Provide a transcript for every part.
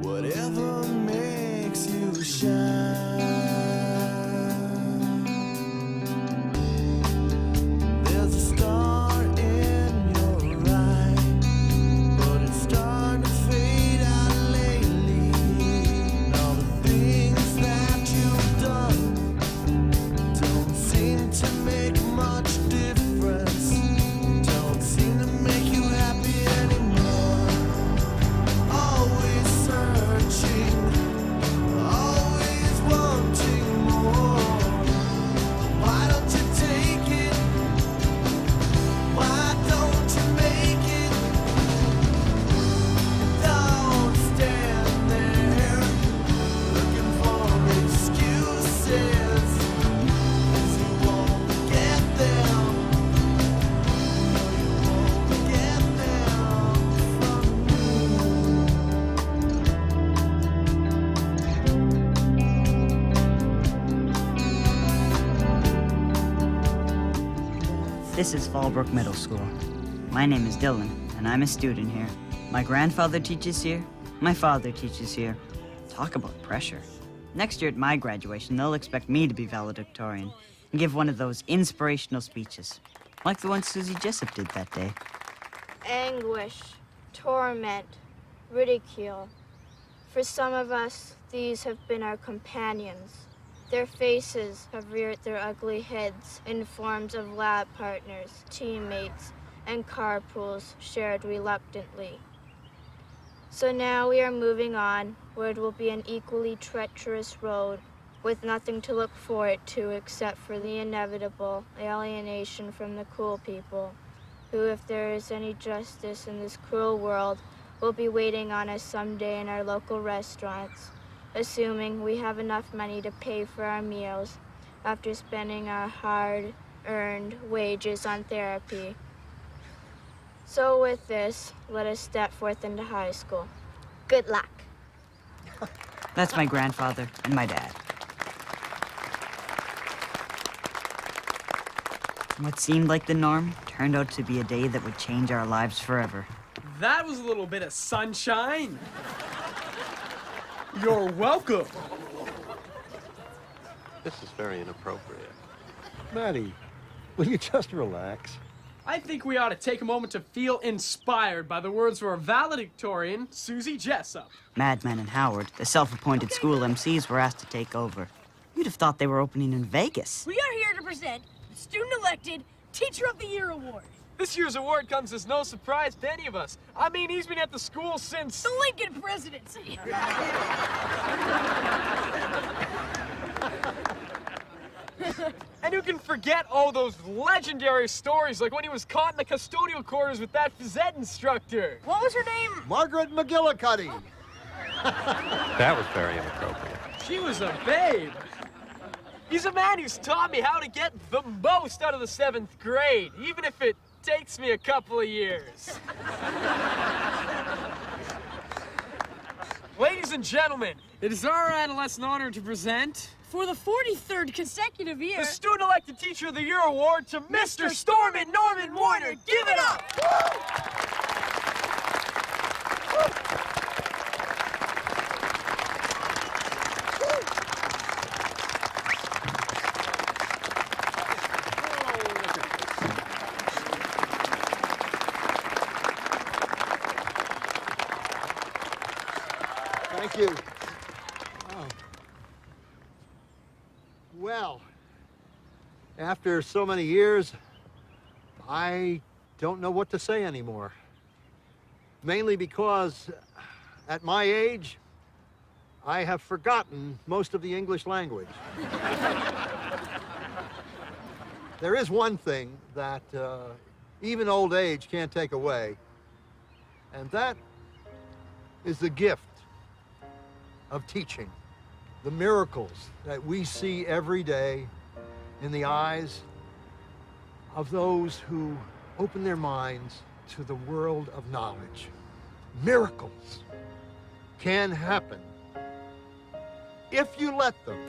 Whatever makes you shine. There's a star in your eye, but it's starting to fade out lately. And all the things that you've done don't seem to make much difference. Don't seem to make you happy anymore. Always searching, always wanting more. Why don't you take it? Why don't you make it? Don't stand there looking for excuses, 'cause you won't get them. No, you won't get them from me. This is Fallbrook Middle School. My name is Dylan, and I'm a student here. My grandfather teaches here. My father teaches here. Talk about pressure. Next year at my graduation, they'll expect me to be valedictorian and give one of those inspirational speeches, like the one Susie Jessup did that day. Anguish, torment, ridicule. For some of us, these have been our companions. Their faces have reared their ugly heads in forms of lab partners, teammates, and carpools shared reluctantly. So now we are moving on, where it will be an equally treacherous road, with nothing to look forward to except for the inevitable alienation from the cool people, who, if there is any justice in this cruel world, will be waiting on us someday in our local restaurants, assuming we have enough money to pay for our meals after spending our hard-earned wages on therapy. So with this, let us step forth into high school. Good luck. That's my grandfather and my dad. What seemed like the norm turned out to be a day that would change our lives forever. That was a little bit of sunshine. You're welcome. This is very inappropriate. Maddie, will you just relax? I think we ought to take a moment to feel inspired by the words of our valedictorian, Susie Jessup. Madman and Howard, the self-appointed school MCs, were asked to take over. You'd have thought they were opening in Vegas. We are here to present the student-elected Teacher of the Year Award. This year's award comes as no surprise to any of us. I mean, he's been at the school since... The Lincoln presidency. And who can forget all those legendary stories, like when he was caught in the custodial quarters with that phys ed instructor? What was her name? Margaret McGillicuddy. That was very inappropriate. She was a babe. He's a man who's taught me how to get the most out of the 7th grade, even if it takes me a couple of years. Ladies and gentlemen, it is our adolescent honor to present... For the 43rd consecutive year... the Student-Elected Teacher of the Year Award to Mr. Stormin Norman Warner. Give it up! Thank you. Oh. Well, after so many years, I don't know what to say anymore. Mainly because at my age, I have forgotten most of the English language. There is one thing that even old age can't take away, and that is the gift of teaching. The miracles that we see every day in the eyes of those who open their minds to the world of knowledge. Miracles can happen if you let them.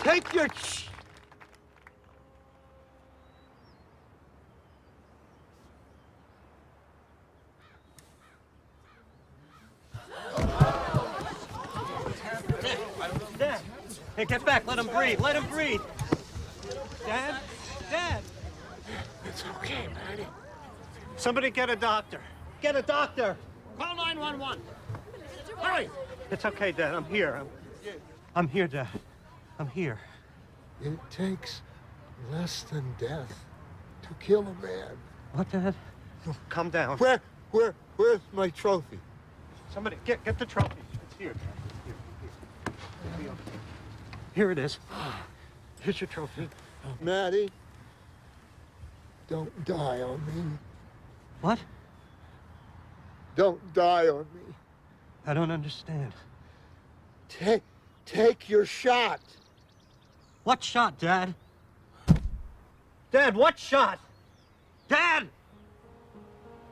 Take your... Dad! Hey, get back. Let him breathe. Let him breathe. Dad? Dad! It's okay, Maddie. Somebody get a doctor. Get a doctor! Call 911. Hurry! It's okay, Dad. I'm here. I'm here, Dad. I'm here. It takes less than death to kill a man. What, Dad? No, calm down. Where's my trophy? Somebody, get the trophy. It's here, Dad. Here. Here it is. Here's your trophy. Maddie, don't die on me. What? Don't die on me. I don't understand. Take your shot. What shot, Dad? Dad, what shot? Dad!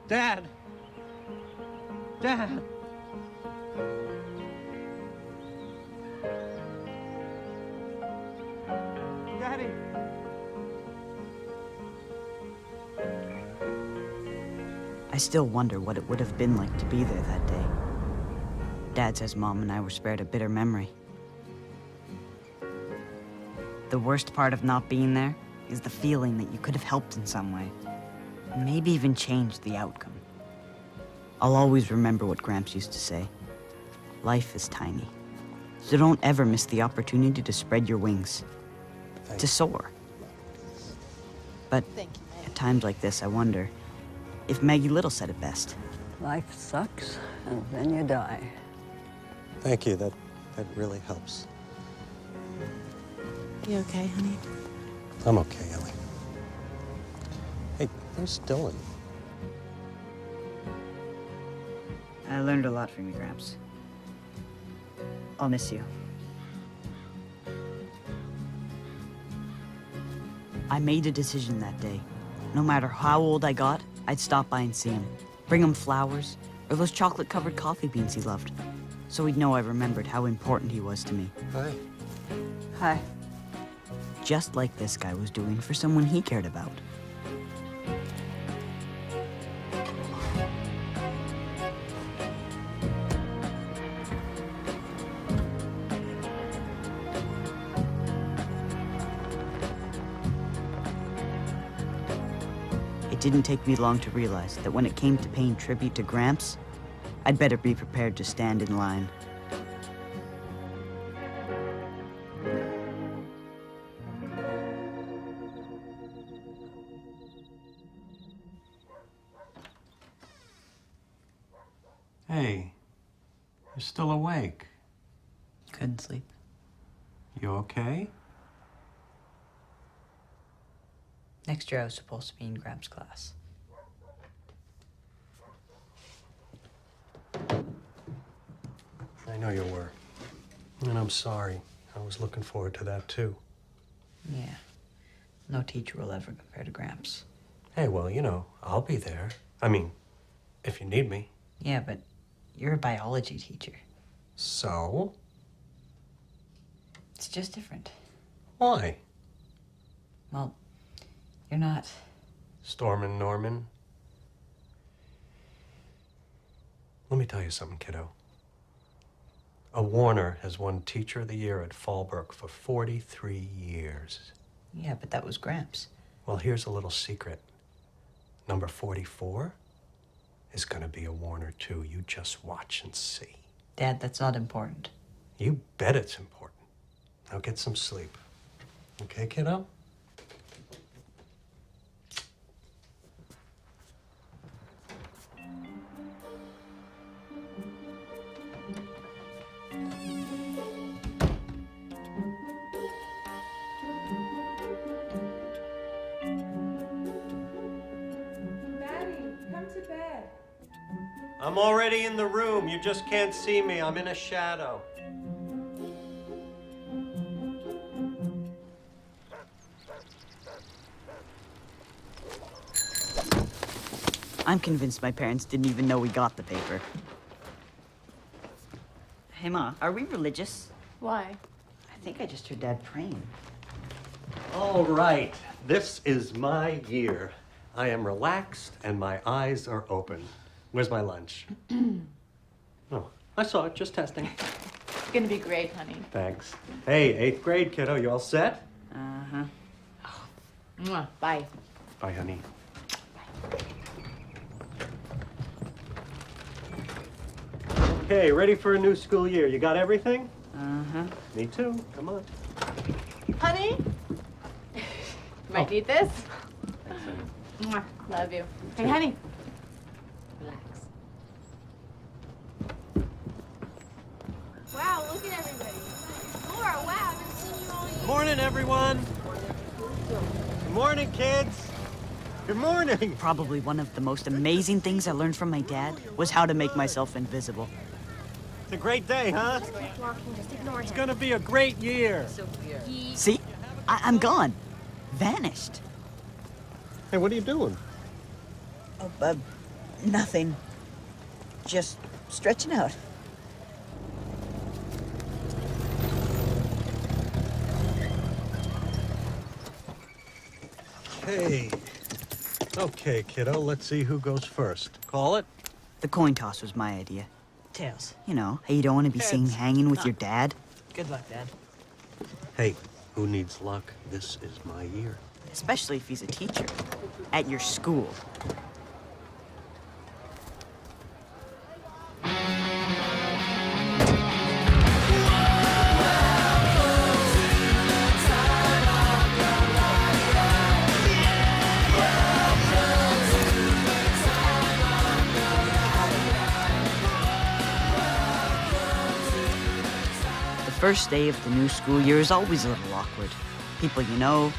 Dad! Dad! Daddy! I still wonder what it would have been like to be there that day. Dad says Mom and I were spared a bitter memory. The worst part of not being there is the feeling that you could have helped in some way. And maybe even changed the outcome. I'll always remember what Gramps used to say. Life is tiny. So don't ever miss the opportunity to spread your wings. To soar. But at times like this, I wonder if Maggie Little said it best. Life sucks, and then you die. Thank you. That really helps. You okay, honey? I'm okay, Ellie. Hey, there's Dylan. I learned a lot from you, Gramps. I'll miss you. I made a decision that day. No matter how old I got, I'd stop by and see him. Bring him flowers, or those chocolate-covered coffee beans he loved. So he'd know I remembered how important he was to me. Hi. Hi. Just like this guy was doing for someone he cared about. It didn't take me long to realize that when it came to paying tribute to Gramps, I'd better be prepared to stand in line. Hey, you're still awake. Couldn't sleep. You okay? Next year I was supposed to be in Gramps' class. I know you were. And I'm sorry. I was looking forward to that, too. Yeah. No teacher will ever compare to Gramps. Hey, well, you know, I'll be there. I mean, if you need me. Yeah, but you're a biology teacher. So? It's just different. Why? Well, you're not. Stormin' Norman? Let me tell you something, kiddo. A Warner has won Teacher of the Year at Fallbrook for 43 years. Yeah, but that was Gramps. Well, here's a little secret. Number 44 is gonna be a Warner too. You just watch and see. Dad, that's not important. You bet it's important. Now get some sleep. Okay, kiddo? I'm already in the room. You just can't see me. I'm in a shadow. I'm convinced my parents didn't even know we got the paper. Hey, Ma, are we religious? Why? I think I just heard Dad praying. All right, this is my year. I am relaxed and my eyes are open. Where's my lunch? Oh, I saw it, just testing. It's gonna be great, honey. Thanks. Hey, 8th grade, kiddo, you all set? Uh-huh. Mwah. Bye. Bye, honey. Okay, ready for a new school year. You got everything? Uh-huh. Me too. Come on. Honey? Might need this. Thanks, honey. Mwah. Love you. Hey, honey. Relax. Wow, look at everybody. Laura, wow, I haven't seen you all year. Morning, everyone. Good morning, kids. Good morning. Probably one of the most amazing things I learned from my dad was how to make myself invisible. It's a great day, huh? Keep walking, just ignore him. It's gonna be a great year. See? I'm gone. Vanished. Hey, what are you doing? Oh, nothing. Just stretching out. Hey. Okay, kiddo, let's see who goes first. Call it. The coin toss was my idea. Tails. You know, how you don't want to be seen Heads. hanging with your dad. Good luck, Dad. Hey, who needs luck? This is my year. Especially if he's a teacher. At your school. The first day of the new school year is always a little awkward. People you know,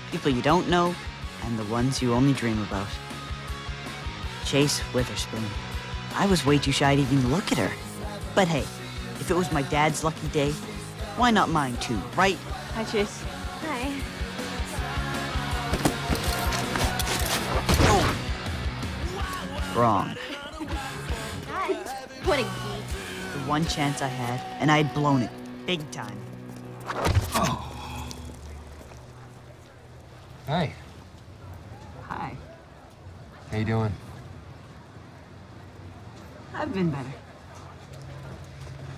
people you don't know, and the ones you only dream about. Chase Witherspoon. I was way too shy to even look at her. But hey, if it was my dad's lucky day, why not mine too, right? Hi, Chase. Hi. Wrong. Hi. What a geek. The one chance I had, and I had blown it. Big time. Hi. Hi. How you doing? I've been better.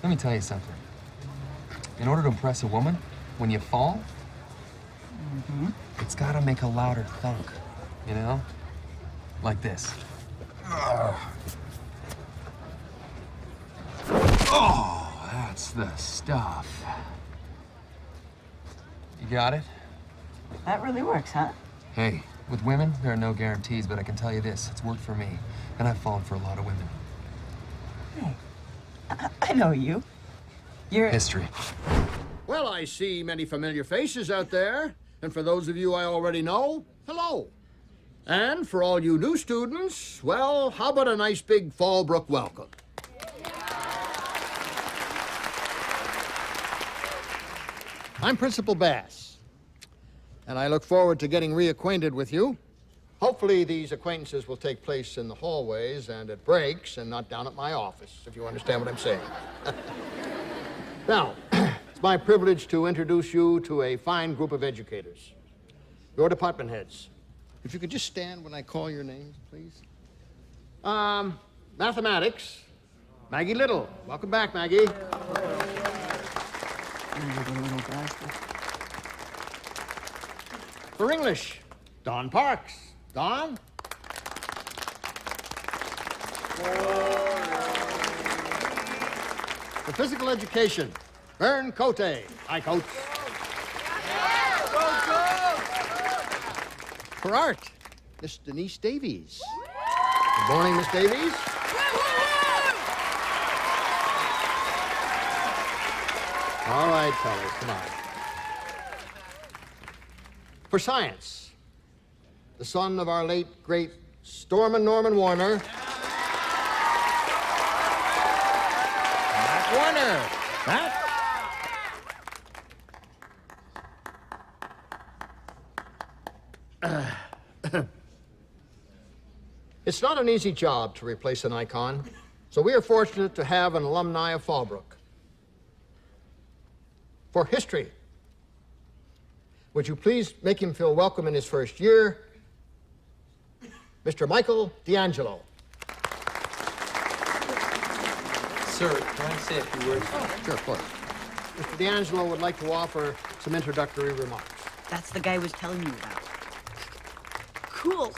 Let me tell you something. In order to impress a woman, when you fall, it's gotta make a louder thunk, you know? Like this. Oh, that's the stuff. You got it? That really works, huh? Hey, with women, there are no guarantees, but I can tell you this, it's worked for me. And I've fallen for a lot of women. Hey, I know you. You're... History. Well, I see many familiar faces out there. And for those of you I already know, hello. And for all you new students, well, how about a nice big Fallbrook welcome? I'm Principal Bass, and I look forward to getting reacquainted with you. Hopefully these acquaintances will take place in the hallways and at breaks and not down at my office, if you understand what I'm saying. Now, it's my privilege to introduce you to a fine group of educators, your department heads. If you could just stand when I call your names, please. Mathematics, Maggie Little. Welcome back, Maggie. For English, Don Parks. Don? For physical education, Vern Cote. Hi, Coach. For art, Miss Denise Davies. Good morning, Miss Davies. All right, fellas, come on. For science, the son of our late, great Stormin' Norman Warner. Matt Warner. Matt? It's not an easy job to replace an icon, so we are fortunate to have an alumni of Fallbrook. For history, Would you please make him feel welcome in his first year? Mr. Michael D'Angelo. Sir, can I say a few words? Oh, sure, of course. Mr. D'Angelo would like to offer some introductory remarks. That's the guy I was telling you about. Cool.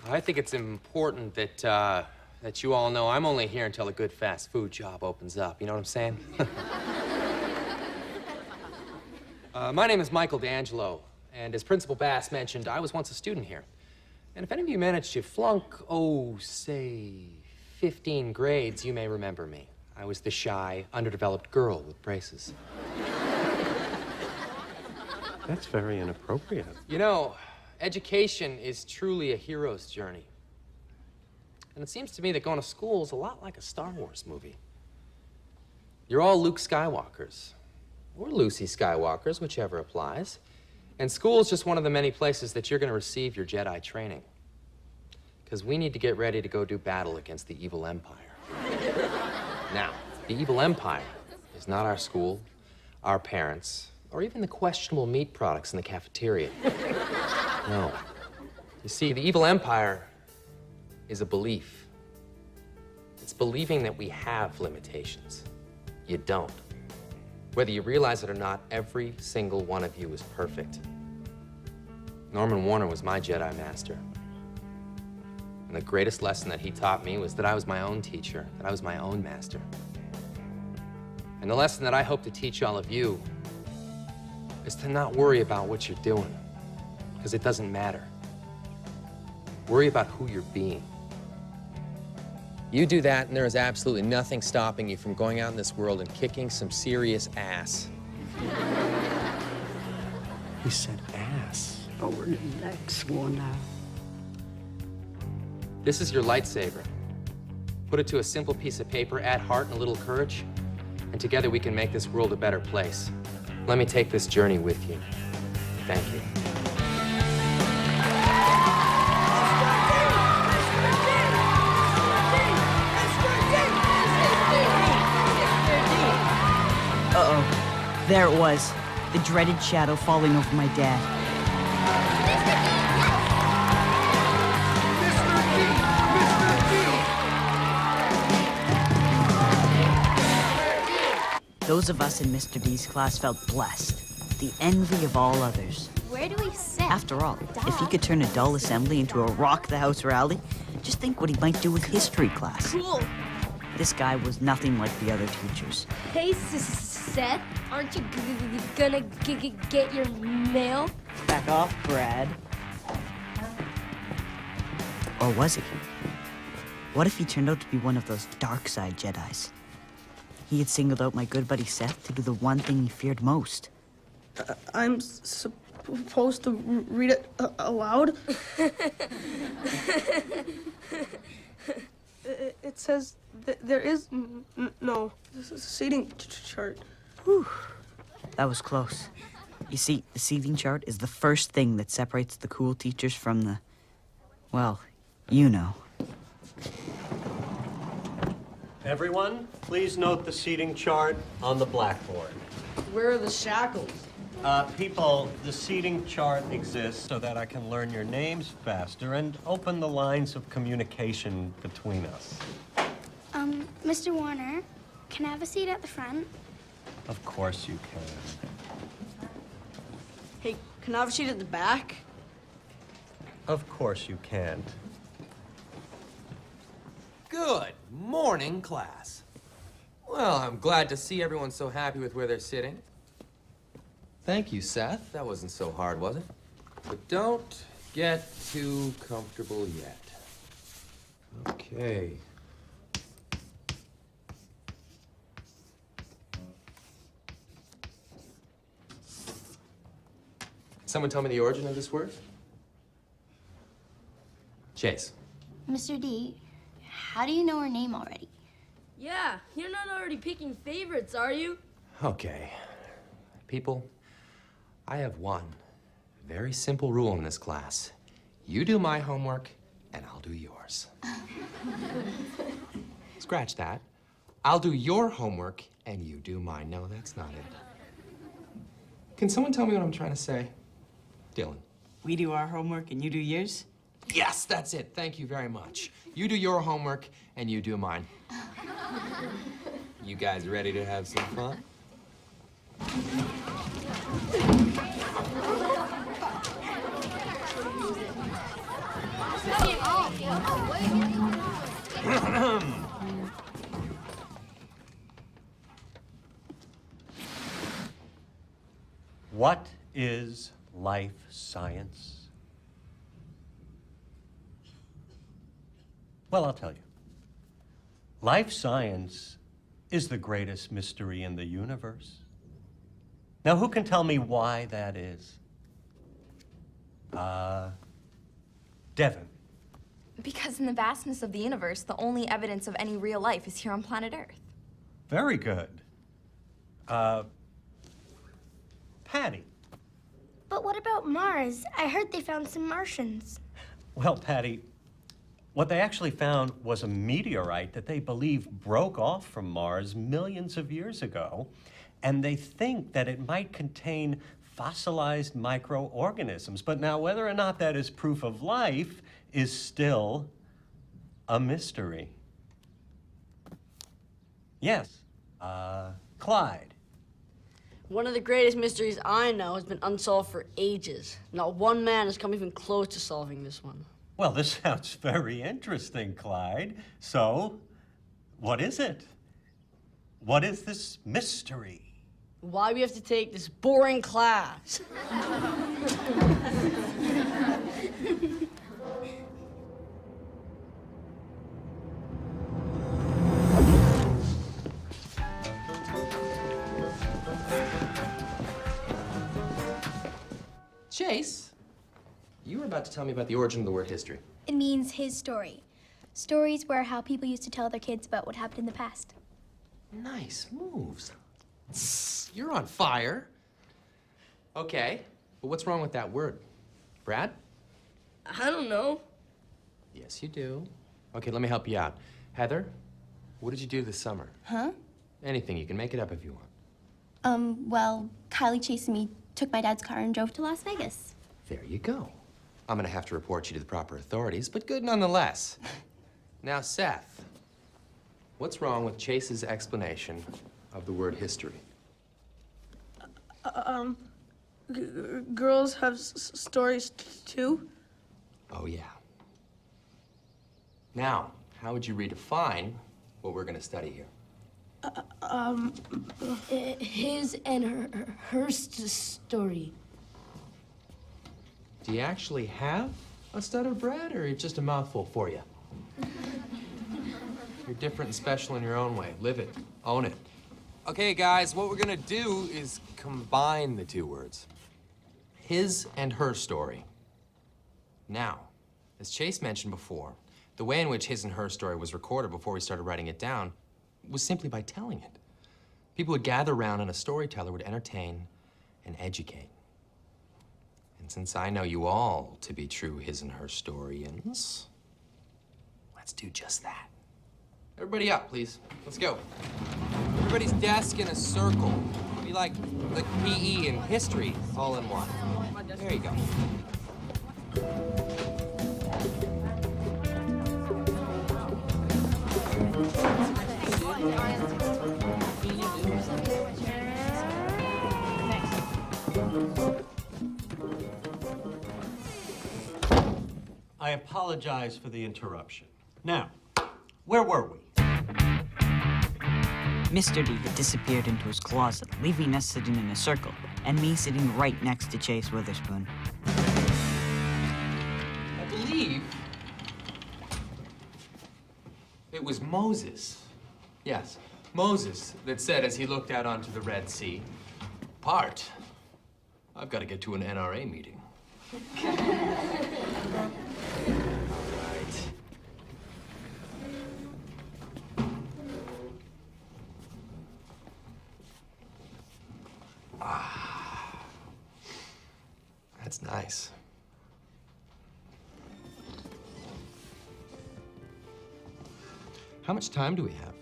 I think it's important that, that you all know I'm only here until a good fast food job opens up. You know what I'm saying? My name is Michael D'Angelo, and as Principal Bass mentioned, I was once a student here. And if any of you managed to flunk, oh, say, 15 grades, you may remember me. I was the shy, underdeveloped girl with braces. That's very inappropriate. You know, education is truly a hero's journey. And it seems to me that going to school is a lot like a Star Wars movie. You're all Luke Skywalkers, or Lucy Skywalkers, whichever applies. And school is just one of the many places that you're going to receive your Jedi training. Because we need to get ready to go do battle against the evil Empire. Now, the evil Empire is not our school, our parents, or even the questionable meat products in the cafeteria. No. You see, the evil Empire is a belief. It's believing that we have limitations. You don't. Whether you realize it or not, every single one of you is perfect. Norman Warner was my Jedi master. And the greatest lesson that he taught me was that I was my own teacher, that I was my own master. And the lesson that I hope to teach all of you is to not worry about what you're doing, because it doesn't matter. Worry about who you're being. You do that, and there is absolutely nothing stopping you from going out in this world and kicking some serious ass. He said ass. Over the next one now. This is your lightsaber. Put it to a simple piece of paper, add heart and a little courage, and together we can make this world a better place. Let me take this journey with you. Thank you. Uh-oh. There it was. The dreaded shadow falling over my dad. Those of us in Mr. D's class felt blessed, the envy of all others. Where do we sit? After all, if he could turn a dull assembly into a rock-the-house rally, just think what he might do with history class. Cool. This guy was nothing like the other teachers. Hey, Seth, aren't you gonna get your mail? Back off, Brad. Or was he? What if he turned out to be one of those dark side Jedis? He had singled out my good buddy Seth to do the one thing he feared most. I'm supposed to read it aloud? It says there is no seating chart. Whew. That was close. You see, the seating chart is the first thing that separates the cool teachers from the, well, you know. Everyone, please note the seating chart on the blackboard. Where are the shackles? People, the seating chart exists so that I can learn your names faster and open the lines of communication between us. Mr. Warner, can I have a seat at the front? Of course you can. Hey, can I have a seat at the back? Of course you can't. Good morning, class. Well, I'm glad to see everyone so happy with where they're sitting. Thank you, Seth. That wasn't so hard, was it? But don't get too comfortable yet. Okay. Someone tell me the origin of this word? Chase. Mr. D, how do you know her name already? Yeah, you're not already picking favorites, are you? Okay. People, I have one very simple rule in this class. You do my homework, and I'll do yours. Scratch that. I'll do your homework, and you do mine. No, that's not it. Can someone tell me what I'm trying to say? Dylan. We do our homework and you do yours? Yes, that's it. Thank you very much. You do your homework and you do mine. You guys ready to have some fun? What is life science? Well, I'll tell you. Life science is the greatest mystery in the universe. Now, who can tell me why that is? Devin. Because in the vastness of the universe, the only evidence of any real life is here on planet Earth. Very good. Patty. But what about Mars? I heard they found some Martians. Well, Patty, what they actually found was a meteorite that they believe broke off from Mars millions of years ago, and they think that it might contain fossilized microorganisms. But now, whether or not that is proof of life is still a mystery. Yes, Clyde. One of the greatest mysteries I know has been unsolved for ages. Not one man has come even close to solving this one. Well, this sounds very interesting, Clyde. So, what is it? What is this mystery? Why we have to take this boring class? Chase, you were about to tell me about the origin of the word history. It means his story. Stories were how people used to tell their kids about what happened in the past. Nice moves. You're on fire. Okay, but what's wrong with that word? Brad? I don't know. Yes, you do. Okay, let me help you out. Heather, what did you do this summer? Huh? Anything. You can make it up if you want. Well, Kylie chased me, took my dad's car, and drove to Las Vegas. There you go. I'm gonna have to report you to the proper authorities, but good nonetheless. Now, Seth, what's wrong with Chase's explanation of the word history? Girls have stories too? Oh, yeah. Now, how would you redefine what we're gonna study here? His and her story. Do you actually have a stutter, Brad, or just a mouthful for you? You're different and special in your own way. Live it. Own it. Okay, guys, what we're gonna do is combine the two words. His and her story. Now, as Chase mentioned before, the way in which his and her story was recorded before we started writing it down was simply by telling it. People would gather around and a storyteller would entertain and educate. And since I know you all to be true his and her storians, let's do just that. Everybody up, please. Let's go. Everybody's desk in a circle. Be like PE and history all in one. There you go. I apologize for the interruption. Now, where were we? Mr. D had disappeared into his closet, leaving us sitting in a circle, and me sitting right next to Chase Witherspoon. I believe it was Moses. Yes, Moses that said as he looked out onto the Red Sea, "Part, I've got to get to an NRA meeting." All right. That's nice. How much time do we have?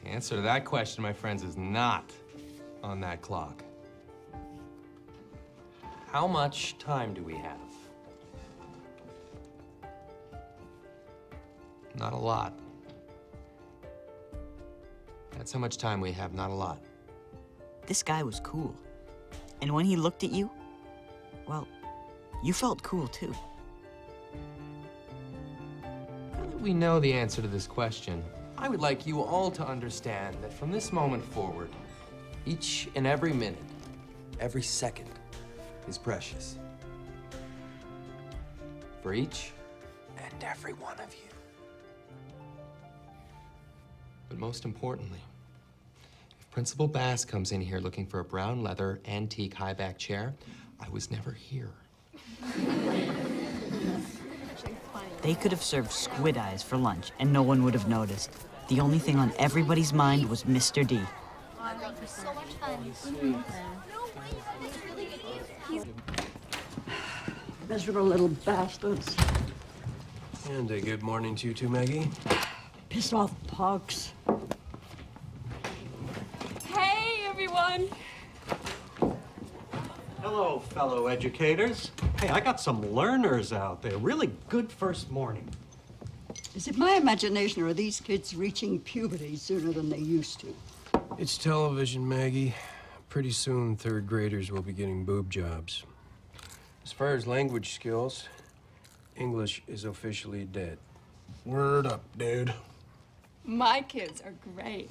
The answer to that question, my friends, is not on that clock. How much time do we have? Not a lot. That's how much time we have, not a lot. This guy was cool. And when he looked at you, well, you felt cool too. Now that we know the answer to this question, I would like you all to understand that from this moment forward, each and every minute, every second is precious. For each and every one of you. But most importantly, if Principal Bass comes in here looking for a brown leather antique high-back chair, I was never here. They could have served squid eyes for lunch and no one would have noticed. The only thing on everybody's mind was Mr. D. So much fun. Miserable little bastards. And a good morning to you too, Maggie. Piss off pogs. Hey, everyone. Hello, fellow educators. Hey, I got some learners out there. Really good first morning. Is it my imagination or are these kids reaching puberty sooner than they used to? It's television, Maggie. Pretty soon, third graders will be getting boob jobs. As far as language skills, English is officially dead. Word up, dude. My kids are great.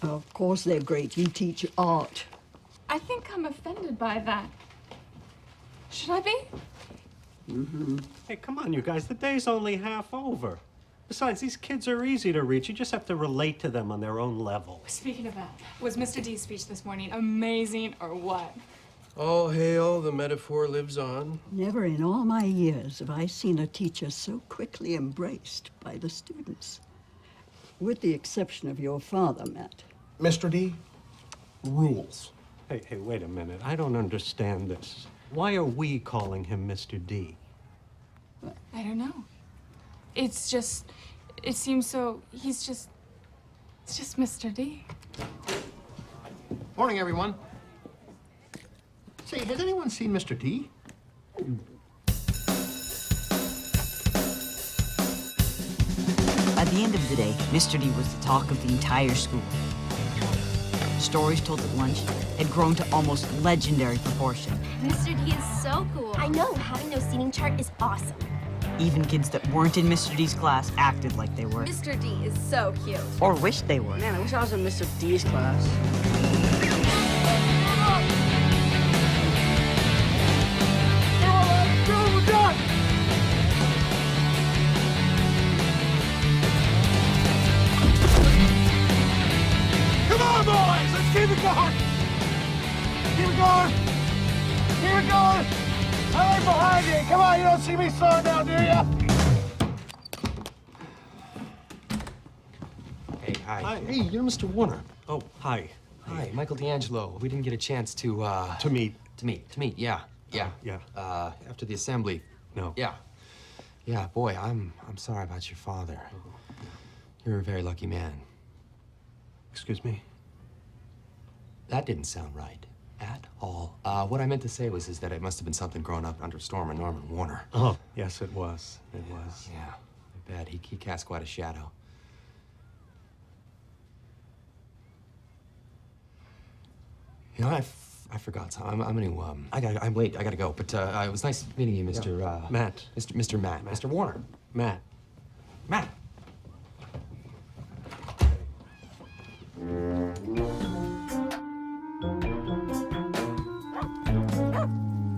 Of course they're great. You teach art. I think I'm offended by that. Should I be? Mm-hmm. Hey, come on, you guys. The day's only half over. Besides, these kids are easy to reach. You just have to relate to them on their own level. Speaking of that, was Mr. D's speech this morning amazing or what? All hail, the metaphor lives on. Never in all my years have I seen a teacher so quickly embraced by the students. With the exception of your father, Matt. Mr. D, rules. Hey, wait a minute. I don't understand this. Why are we calling him Mr. D? I don't know. It's just, it seems so, it's just Mr. D. Morning, everyone. Say, has anyone seen Mr. D? By the end of the day, Mr. D was the talk of the entire school. Stories told at lunch had grown to almost legendary proportion. Mr. D is so cool. I know, having no seating chart is awesome. Even kids that weren't in Mr. D's class acted like they were. Mr. D is so cute. Or wished they were. Man, I wish I was in Mr. D's class. Come on, boys! Let's keep it going! Keep it going! Keep it going! I'm right behind you! Come on, you don't see me slowing down, do you? Hey, hi. Hi, hey, you're Mr. Warner. Oh, hi. Hi, Michael D'Angelo. We didn't get a chance to meet. To meet, yeah. Yeah. Yeah. After the assembly. No. Yeah. Yeah, boy, I'm sorry about your father. You're a very lucky man. Excuse me? That didn't sound right at all. What I meant to say is that it must have been something growing up under Storm and Norman Warner. Oh, yes, it was. It was. Yeah, I bet. He cast quite a shadow. You know, I forgot something. I'm late. I gotta go. But it was nice meeting you, Mr. Matt. Mr. Matt. Mr. Warner. Matt. Matt.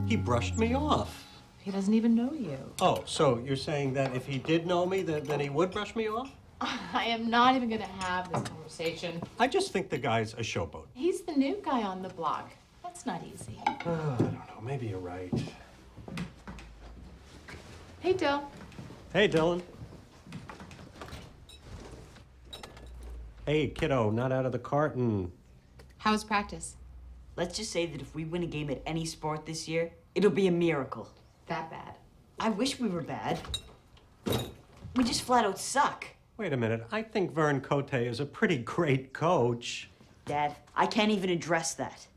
He brushed me off. He doesn't even know you. Oh, so you're saying that if he did know me, that he would brush me off? I am not even gonna have this conversation. I just think the guy's a showboat. He's the new guy on the block. That's not easy. I don't know. Maybe you're right. Hey, Dill. Hey, Dylan. Hey, kiddo, not out of the carton. How's practice? Let's just say that if we win a game at any sport this year, it'll be a miracle. That bad? I wish we were bad. We just flat out suck. Wait a minute. I think Vern Cote is a pretty great coach. Dad, I can't even address that.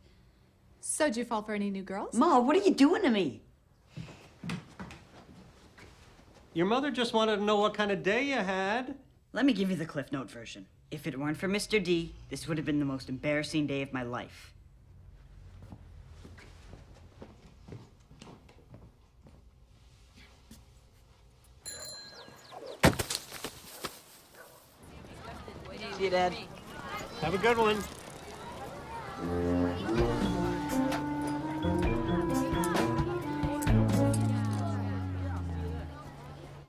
So, did you fall for any new girls? Ma, what are you doing to me? Your mother just wanted to know what kind of day you had. Let me give you the Cliff Note version. If it weren't for Mr. D, this would have been the most embarrassing day of my life. See you, Dad. Have a good one.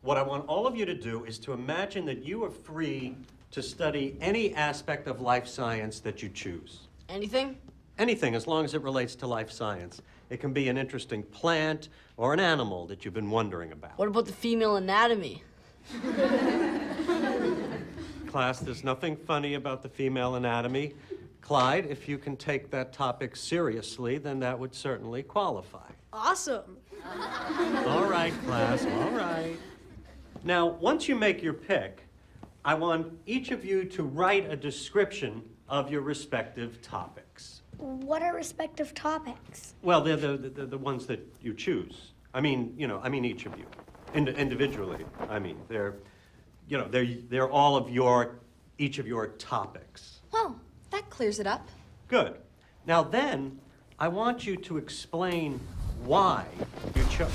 What I want all of you to do is to imagine that you are free to study any aspect of life science that you choose. Anything? Anything, as long as it relates to life science. It can be an interesting plant or an animal that you've been wondering about. What about the female anatomy? Class, there's nothing funny about the female anatomy. Clyde, if you can take that topic seriously, then that would certainly qualify. Awesome. All right, class, all right. Now, once you make your pick, I want each of you to write a description of your respective topics. What are respective topics? Well, they're the ones that you choose. I mean, each of you. Individually, they're all of each of your topics. Oh, that clears it up. Good. Now then, I want you to explain why you chose.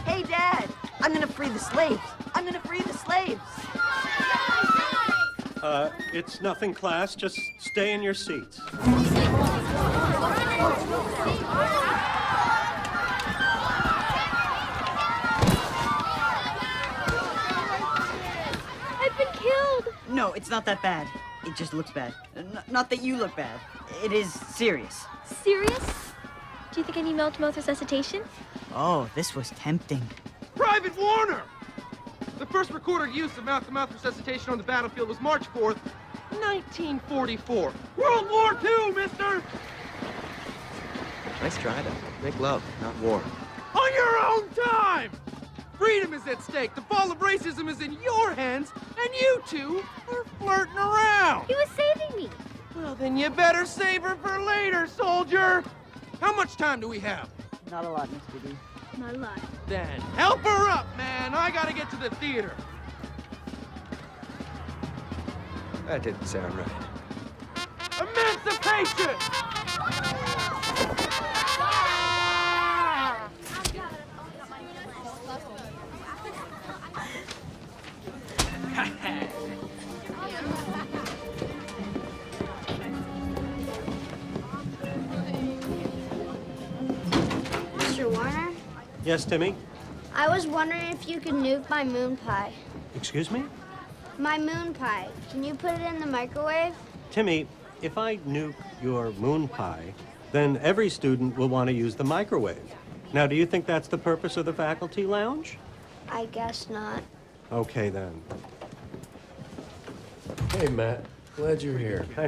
Hey, Dad! I'm gonna free the slaves! I'm gonna free the slaves! It's nothing, class. Just stay in your seats. I've been killed! No, it's not that bad. It just looks bad. Not that you look bad. It is serious. Serious? Do you think I need mouth-to-mouth resuscitation? Oh, this was tempting. Private Warner! The first recorded use of mouth-to-mouth resuscitation on the battlefield was March 4th, 1944. World War II, mister! Nice try to make love, not war. On your own time! Freedom is at stake. The fall of racism is in your hands, and you two are flirting around. He was saving me. Well, then you better save her for later, soldier. How much time do we have? Not a lot, Mr. D. Not a lot. Then help her up, man. I gotta get to the theater. That didn't sound right. Emancipation! Mr. Warner, Yes, Timmy? I was wondering if you could nuke my moon pie. Excuse me? My moon pie. Can you put it in the microwave? Timmy, if I nuke your moon pie, then every student will want to use the microwave. Now, do you think that's the purpose of the faculty lounge? I guess not. Okay, then. Hey, Matt. Glad you're here. I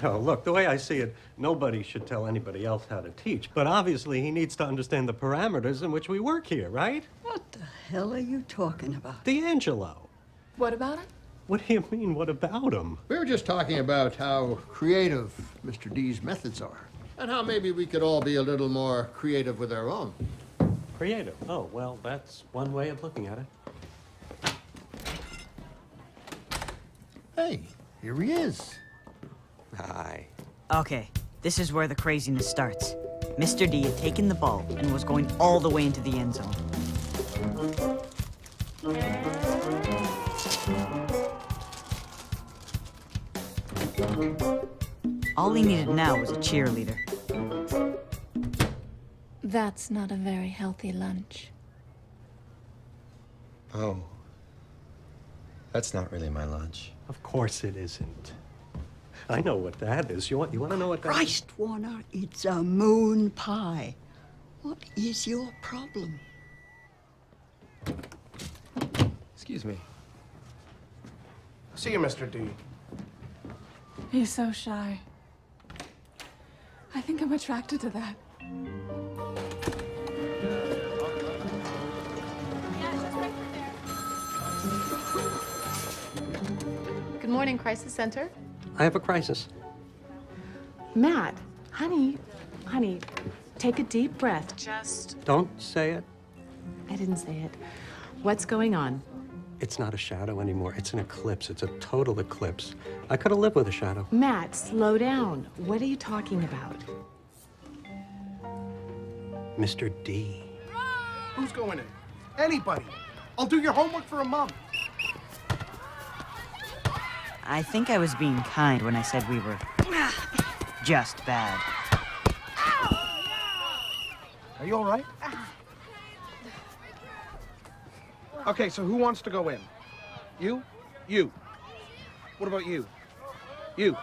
know. Look, the way I see it, nobody should tell anybody else how to teach. But obviously, he needs to understand the parameters in which we work here, right? What the hell are you talking about? D'Angelo. What about it? What do you mean, what about him? We were just talking about how creative Mr. D's methods are, and how maybe we could all be a little more creative with our own. Creative. Oh, well, that's one way of looking at it. Hey, here he is. Hi. Okay, this is where the craziness starts. Mr. D had taken the ball and was going all the way into the end zone. All he needed now was a cheerleader. That's not a very healthy lunch. Oh. That's not really my lunch. Of course it isn't. I know what that is. You want to know what that is? Christ, Warner, it's a moon pie. What is your problem? Excuse me. See you, Mr. D. He's so shy. I think I'm attracted to that. Good morning, Crisis Center. I have a crisis. Matt, honey, take a deep breath. Just... Don't say it. I didn't say it. What's going on? It's not a shadow anymore. It's an eclipse. It's a total eclipse. I could have lived with a shadow. Matt, slow down. What are you talking about? Mr. D. Who's going in? Anybody. I'll do your homework for a month. I think I was being kind when I said we were just bad. Are you all right? Okay, so who wants to go in? You? You. What about you? You.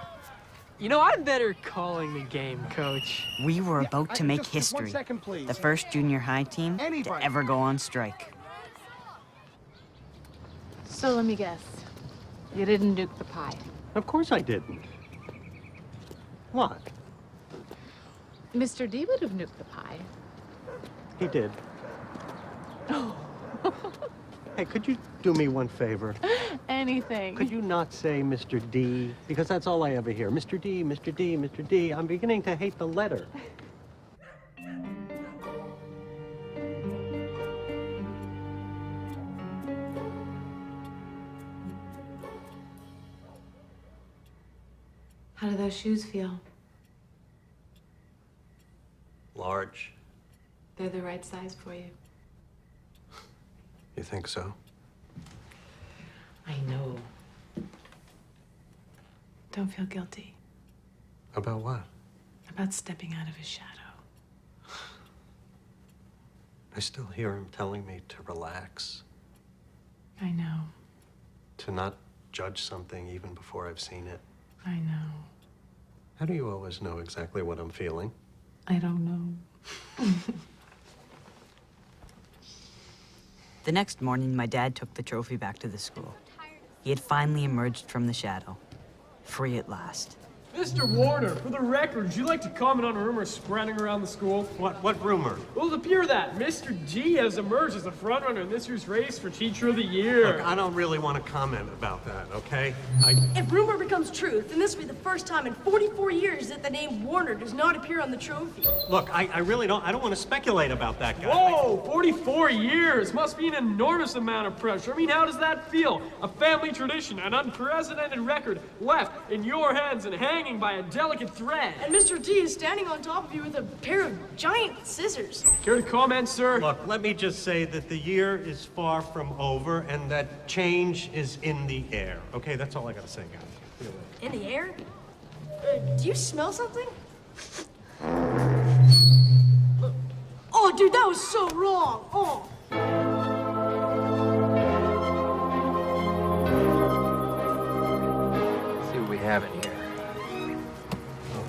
You know, I'm better calling the game, Coach. We were about to make just 1 history. second, please. The first junior high team to Anybody. ever go on strike. So let me guess. You didn't nuke the pie. Of course I didn't. What? Mr. D would have nuked the pie. He did. Oh. Hey, could you do me one favor? Anything. Could you not say Mr. D? Because that's all I ever hear. Mr. D, Mr. D, Mr. D. I'm beginning to hate the letter. How do those shoes feel? Large. They're the right size for you. You think so? I know. Don't feel guilty About what? about stepping out of his shadow. I still hear him telling me to relax, I know. to not judge something even before I've seen it. I know. How do you always know exactly what I'm feeling? I don't know. The next morning, my dad took the trophy back to the school. He had finally emerged from the shadow, free at last. Mr. Warner, for the record, would you like to comment on rumors spreading around the school? What rumor? Well, it appears that Mr. G has emerged as the frontrunner in this year's race for Teacher of the Year. Look, I don't really want to comment about that, okay? If rumor becomes truth, then this will be the first time in 44 years that the name Warner does not appear on the trophy. Look, I really don't want to speculate about that guy. Whoa, 44 years! Must be an enormous amount of pressure. I mean, how does that feel? A family tradition, an unprecedented record left in your hands and hanging by a delicate thread. And Mr. D is standing on top of you with a pair of giant scissors. Care to comment, sir? Look, let me just say that the year is far from over and that change is in the air. Okay, that's all I gotta say, guys. In the air? Do you smell something? Oh, dude, that was so wrong. Oh. Let's see what we have in here.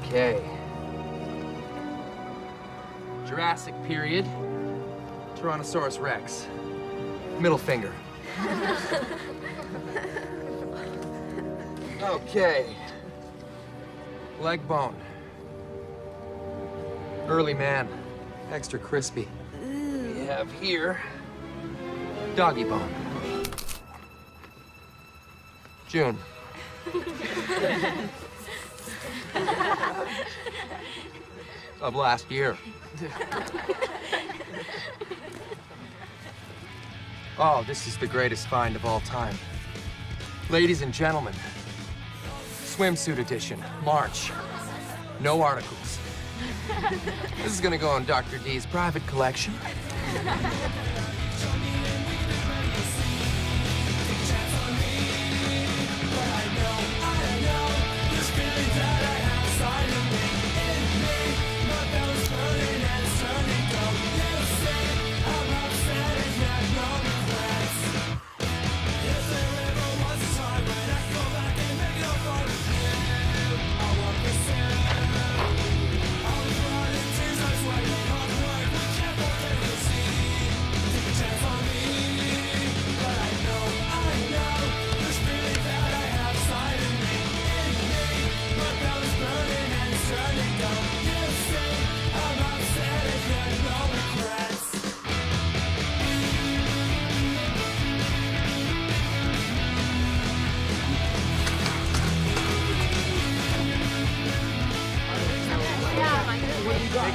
Okay. Jurassic period. Tyrannosaurus Rex. Middle finger. Okay. Leg bone. Early man. Extra crispy. We have here doggy bone. June. Of last year. Oh, this is the greatest find of all time. Ladies and gentlemen, swimsuit edition, March. No articles. This is gonna go on Dr. D's private collection.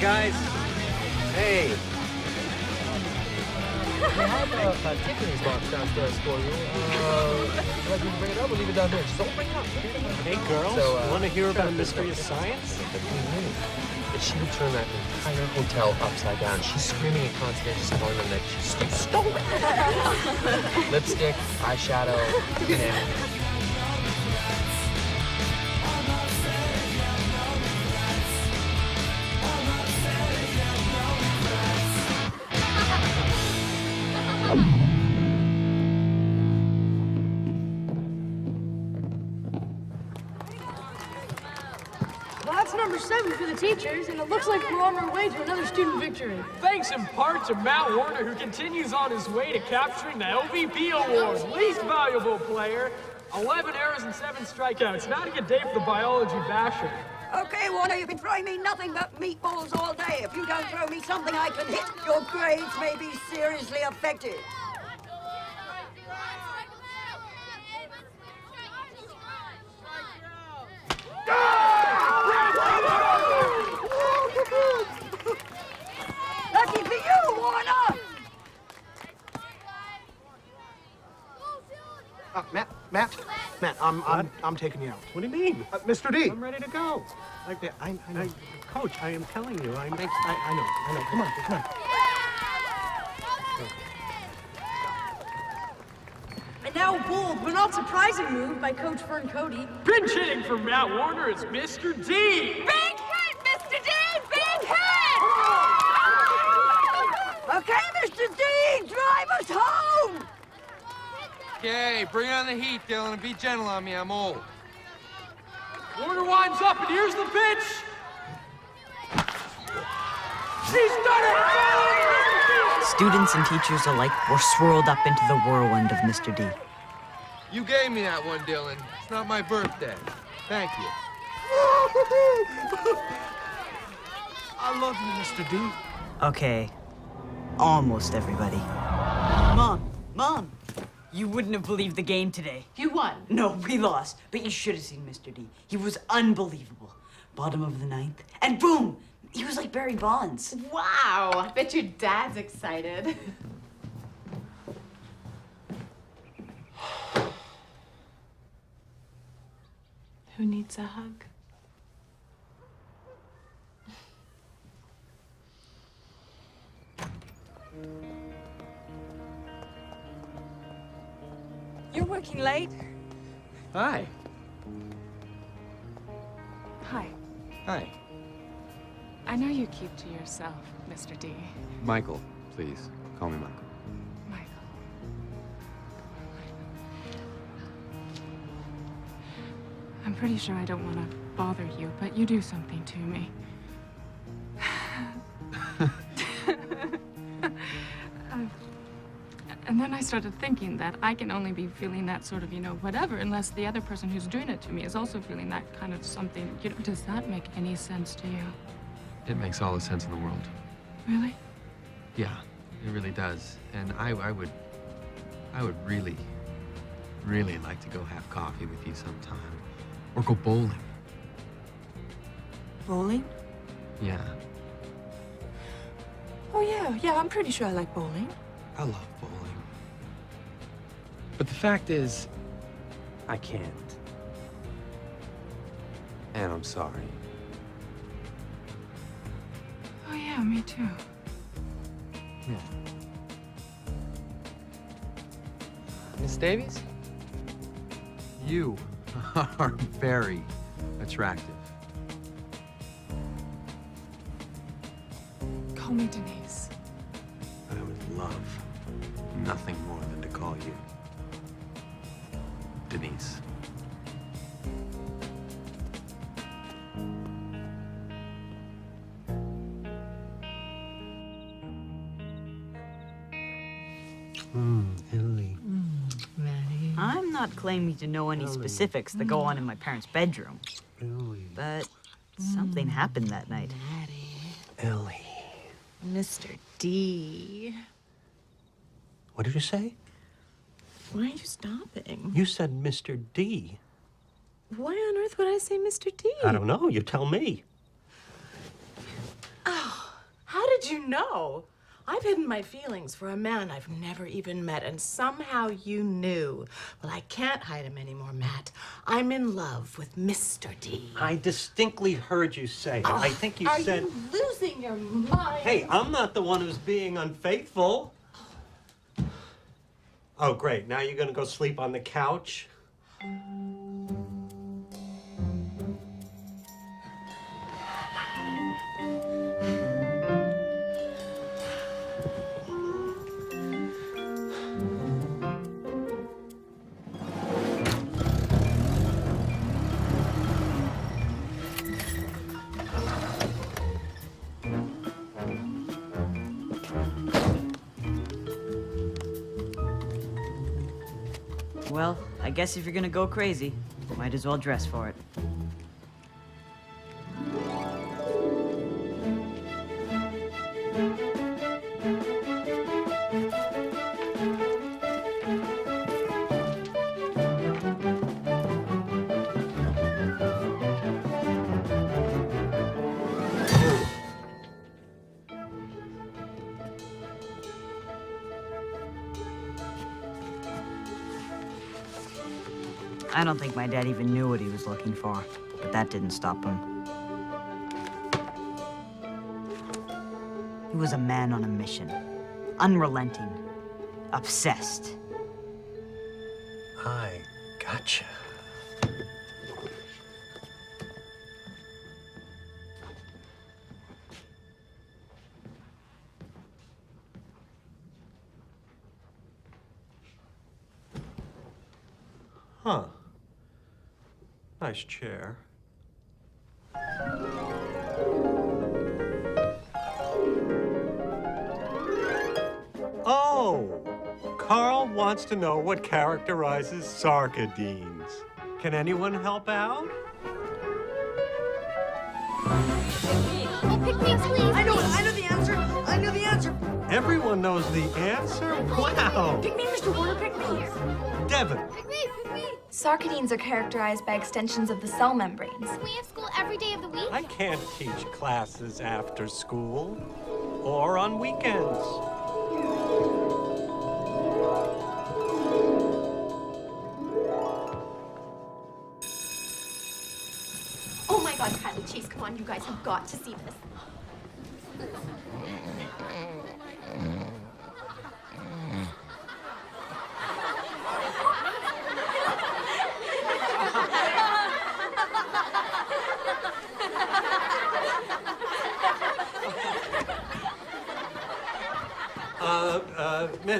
guys. Hey. I have Tiffany's box downstairs for you. Would you like me to bring it up or leave it down there? Just don't bring it up. Hey, girls, want to hear about a mystery of science? That she would turn that entire hotel upside down. She's screaming at concierge, telling them that you stole it. Lipstick, eyeshadow, and Well, that's number 7 for the teachers, and it looks like we're on our way to another student victory. thanks in part to Matt Warner, who continues on his way to capturing the LVP award, least valuable player. 11 errors and 7 strikeouts. Not a good day for the biology basher. Okay, Warner, you've been throwing me nothing but meatballs all day. If you don't throw me something I can hit, your grades may be seriously affected. Lucky for you, Warner! Matt, I'm taking you out. What do you mean? Mr. D. I'm ready to go. Coach, I am telling you, I know. Come on. And now bold, but not surprising move by Coach Vern Cody. Pinch hitting for Matt Warner is Mr. D. Big hit, Mr. D! Big hit! Okay, Mr. D, drive us home! Okay, bring on the heat, Dylan, and be gentle on me. I'm old. Warner winds up, and here's the pitch. She's done it! Students and teachers alike were swirled up into the whirlwind of Mr. D. You gave me that one, Dylan. It's not my birthday. Thank you. I love you, Mr. D. Okay, almost everybody. Mom, you wouldn't have believed the game today. You won. No, we lost, but you should have seen Mr. D. He was unbelievable. Bottom of the 9th, and boom, he was like Barry Bonds. Wow. I bet your dad's excited. Who needs a hug? You're working late? Hi. Hi. Hi. I know you keep to yourself, Mr. D. Michael, please. Call me Michael. I'm pretty sure I don't want to bother you, but you do something to me. And then I started thinking that I can only be feeling that sort of, whatever, unless the other person who's doing it to me is also feeling that kind of something. Does that make any sense to you? It makes all the sense in the world. Really? Yeah, it really does. And I would really, really like to go have coffee with you sometime. Or go bowling. Bowling? Yeah, Oh, yeah, I'm pretty sure I like bowling. I love bowling. But the fact is, I can't. And I'm sorry. Oh, yeah, me too. Yeah. Miss Davies? You are very attractive. Call me Denise. I would love nothing more than to call you Denise. Ellie. I'm not claiming to know any specifics that go on in my parents' bedroom. But something happened that night. Ellie. Mr. D. What did you say? Why are you stopping? You said Mr. D. Why on earth would I say Mr. D? I don't know. You tell me. Oh, did you know? I've hidden my feelings for a man I've never even met, and somehow you knew. Well, I can't hide him anymore, Matt. I'm in love with Mr. D. I distinctly heard you say it. I think you said... Are you losing your mind? Hey, I'm not the one who's being unfaithful. Oh, great. Now you're gonna go sleep on the couch? Well, I guess if you're gonna go crazy, might as well dress for it. I don't think my dad even knew what he was looking for, but that didn't stop him. He was a man on a mission, unrelenting, obsessed. I gotcha. Huh. Nice chair. Oh! Carl wants to know what characterizes sarcodines. Can anyone help out? Oh, pick me, please. I know the answer. I know the answer. Everyone knows the answer? Wow! Pick me, Mr. Warner, pick me. Devin! Pick me, pick me. Sarcodines are characterized by extensions of the cell membranes. We have school every day of the week. I can't teach classes after school or on weekends. Oh my God, Kylie, Chase, come on, you guys have got to see this.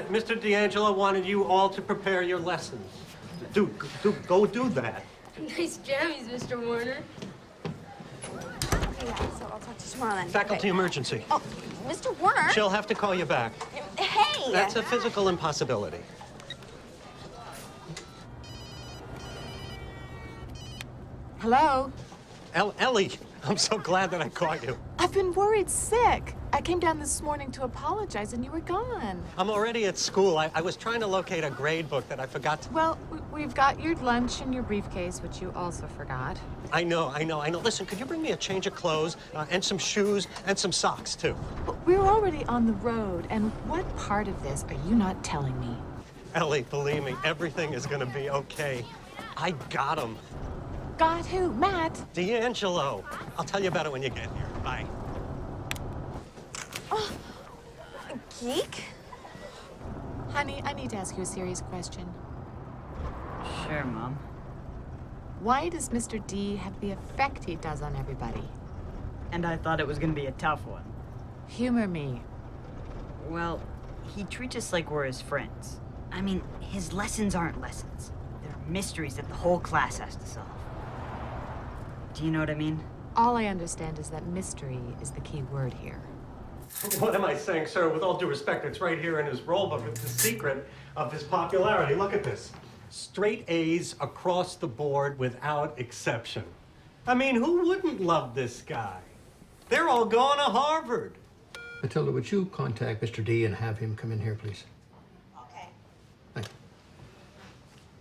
Mr. D'Angelo wanted you all to prepare your lessons. Go do that. Nice jammies, Mr. Warner. Yeah, so I'll talk to you tomorrow then. Faculty emergency. Oh, Mr. Warner. She'll have to call you back. Hey! That's a physical impossibility. Hello? Ellie, I'm so glad that I caught you. I've been worried sick. I came down this morning to apologize, and you were gone. I'm already at school. I was trying to locate a grade book that I forgot to... Well, we've got your lunch in your briefcase, which you also forgot. I know. Listen, could you bring me a change of clothes and some shoes and some socks, too? But we're already on the road, and what part of this are you not telling me? Ellie, believe me, everything is gonna be okay. I got him. Got who? Matt? D'Angelo. I'll tell you about it when you get here. Bye. Oh, geek? Honey, I need to ask you a serious question. Sure, Mom. Why does Mr. D have the effect he does on everybody? And I thought it was gonna be a tough one. Humor me. Well, he treats us like we're his friends. I mean, his lessons aren't lessons. They're mysteries that the whole class has to solve. Do you know what I mean? All I understand is that mystery is the key word here. What am I saying, sir? With all due respect, it's right here in his roll book. It's the secret of his popularity. Look at this. Straight A's across the board without exception. I mean, who wouldn't love this guy? They're all going to Harvard. Matilda, would you contact Mr. D and have him come in here, please? Okay. Thank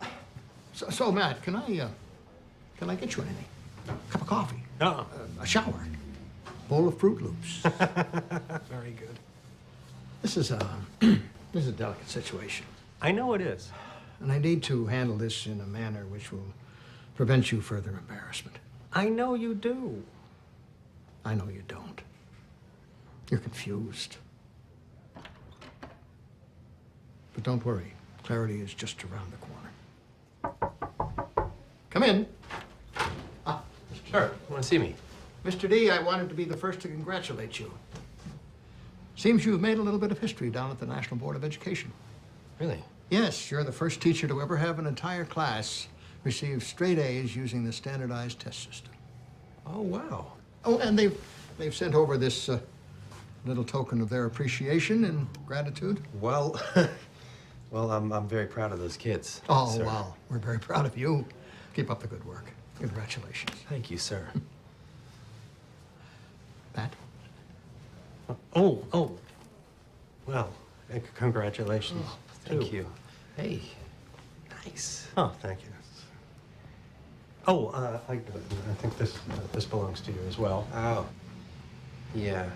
you. So Matt, can I get you anything? A cup of coffee? Uh-uh. A shower? bowl of Fruit Loops. Very good. This is a delicate situation. I know it is. And I need to handle this in a manner which will prevent you further embarrassment. I know you do. I know you don't. You're confused. But don't worry. Clarity is just around the corner. Come in. Sure. You want to see me? Mr. D, I wanted to be the first to congratulate you. Seems you've made a little bit of history down at the National Board of Education. Really? Yes, you're the first teacher to ever have an entire class receive straight A's using the standardized test system. Oh, wow. Oh, and they've sent over this little token of their appreciation and gratitude. Well, well, I'm very proud of those kids. Oh, sir. wow. We're very proud of you. Keep up the good work. Congratulations. Thank you, sir. Pat? Oh. Well, congratulations. Thank you. Hey, nice. Oh, thank you. Oh, I think this belongs to you as well. Oh, yeah.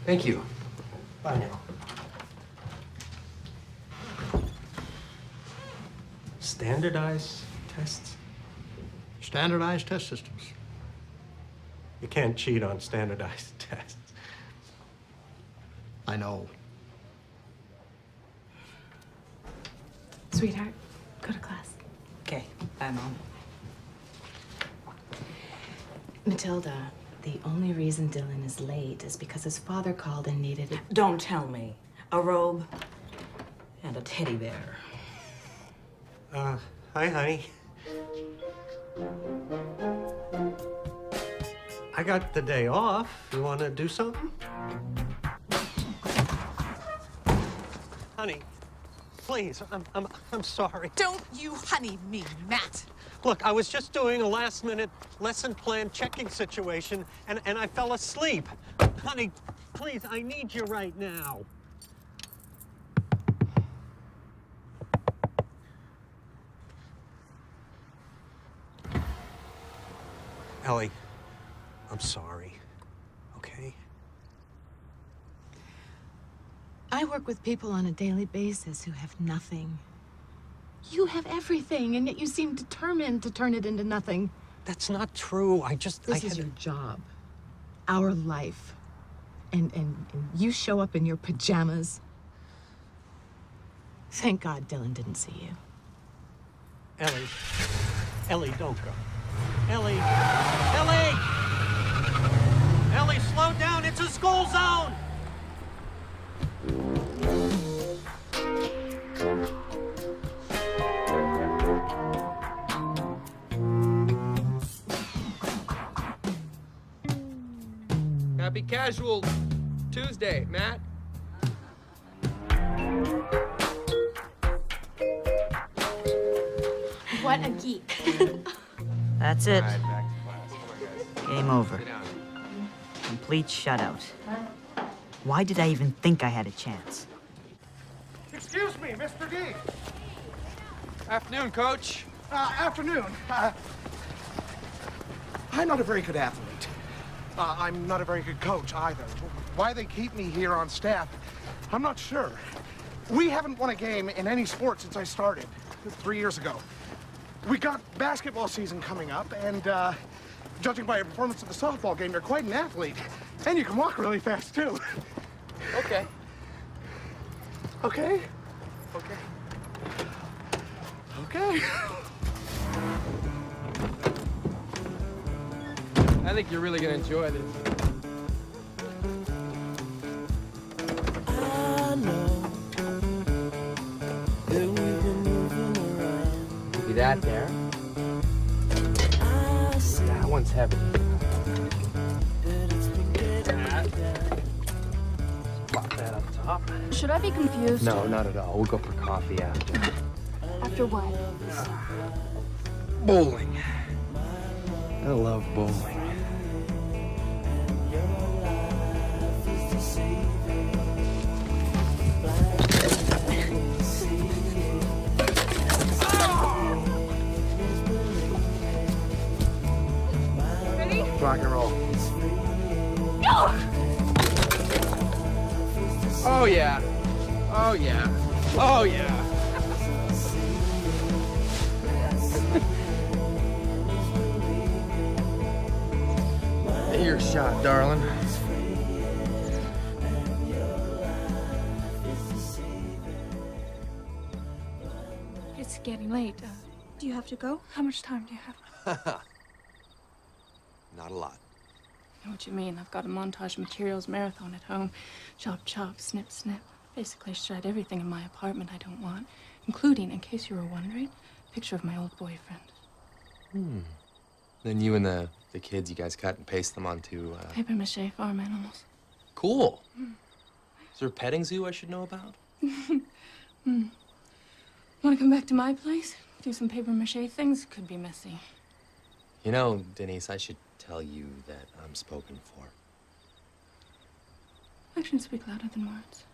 Thank you. Bye now. Standardized tests? Standardized test systems. You can't cheat on standardized tests. I know. Sweetheart, go to class. Okay, bye, Mom. Matilda, the only reason Dylan is late is because his father called and needed it. Don't tell me. A robe and a teddy bear. Hi, honey. I got the day off. You want to do something? Honey, please, I'm sorry. Don't you honey me, Matt. Look, I was just doing a last-minute lesson plan checking situation, and I fell asleep. Honey, please, I need you right now. Ellie, I'm sorry, okay? I work with people on a daily basis who have nothing. You have everything, and yet you seem determined to turn it into nothing. That's not true. This is your job, our life. And you show up in your pajamas. Thank God Dylan didn't see you. Ellie, don't go. Ellie! Ellie, slow down. It's a school zone. Happy Casual Tuesday, Matt. What a geek. That's it. All right, back to class. Come on, guys. Game over. Sit down. Complete shutout. Why did I even think I had a chance? Excuse me, Mr. D. Afternoon, Coach. Afternoon. I'm not a very good athlete. I'm not a very good coach either. Why they keep me here on staff, I'm not sure. We haven't won a game in any sport since I started 3 years ago. We got basketball season coming up, and judging by your performance at the softball game, you're quite an athlete. And you can walk really fast, too. Okay. Okay? Okay. Okay. I think you're really gonna enjoy this. I know that we've been moving around. See that there? I see That one's heavy. that it's been getting Pop that up top. Should I be confused? No, not at all. We'll go for coffee after. After what? Bowling. I love bowling. Ready? Rock and roll. Oh, yeah. Oh, yeah. Oh, yeah. Your shot, darling. It's getting late. Do you have to go? How much time do you have? Not a lot. I know what you mean. I've got a montage materials marathon at home. Chop, chop, snip, snip. Basically shred everything in my apartment I don't want, including, in case you were wondering, a picture of my old boyfriend. Then you and the kids, you guys cut and paste them onto, Paper mache farm animals. Cool. Is there a petting zoo I should know about? Want to come back to my place? Do some paper mache things? Could be messy. You know, Denise, I should tell you that I'm spoken for. Actions speak louder than words.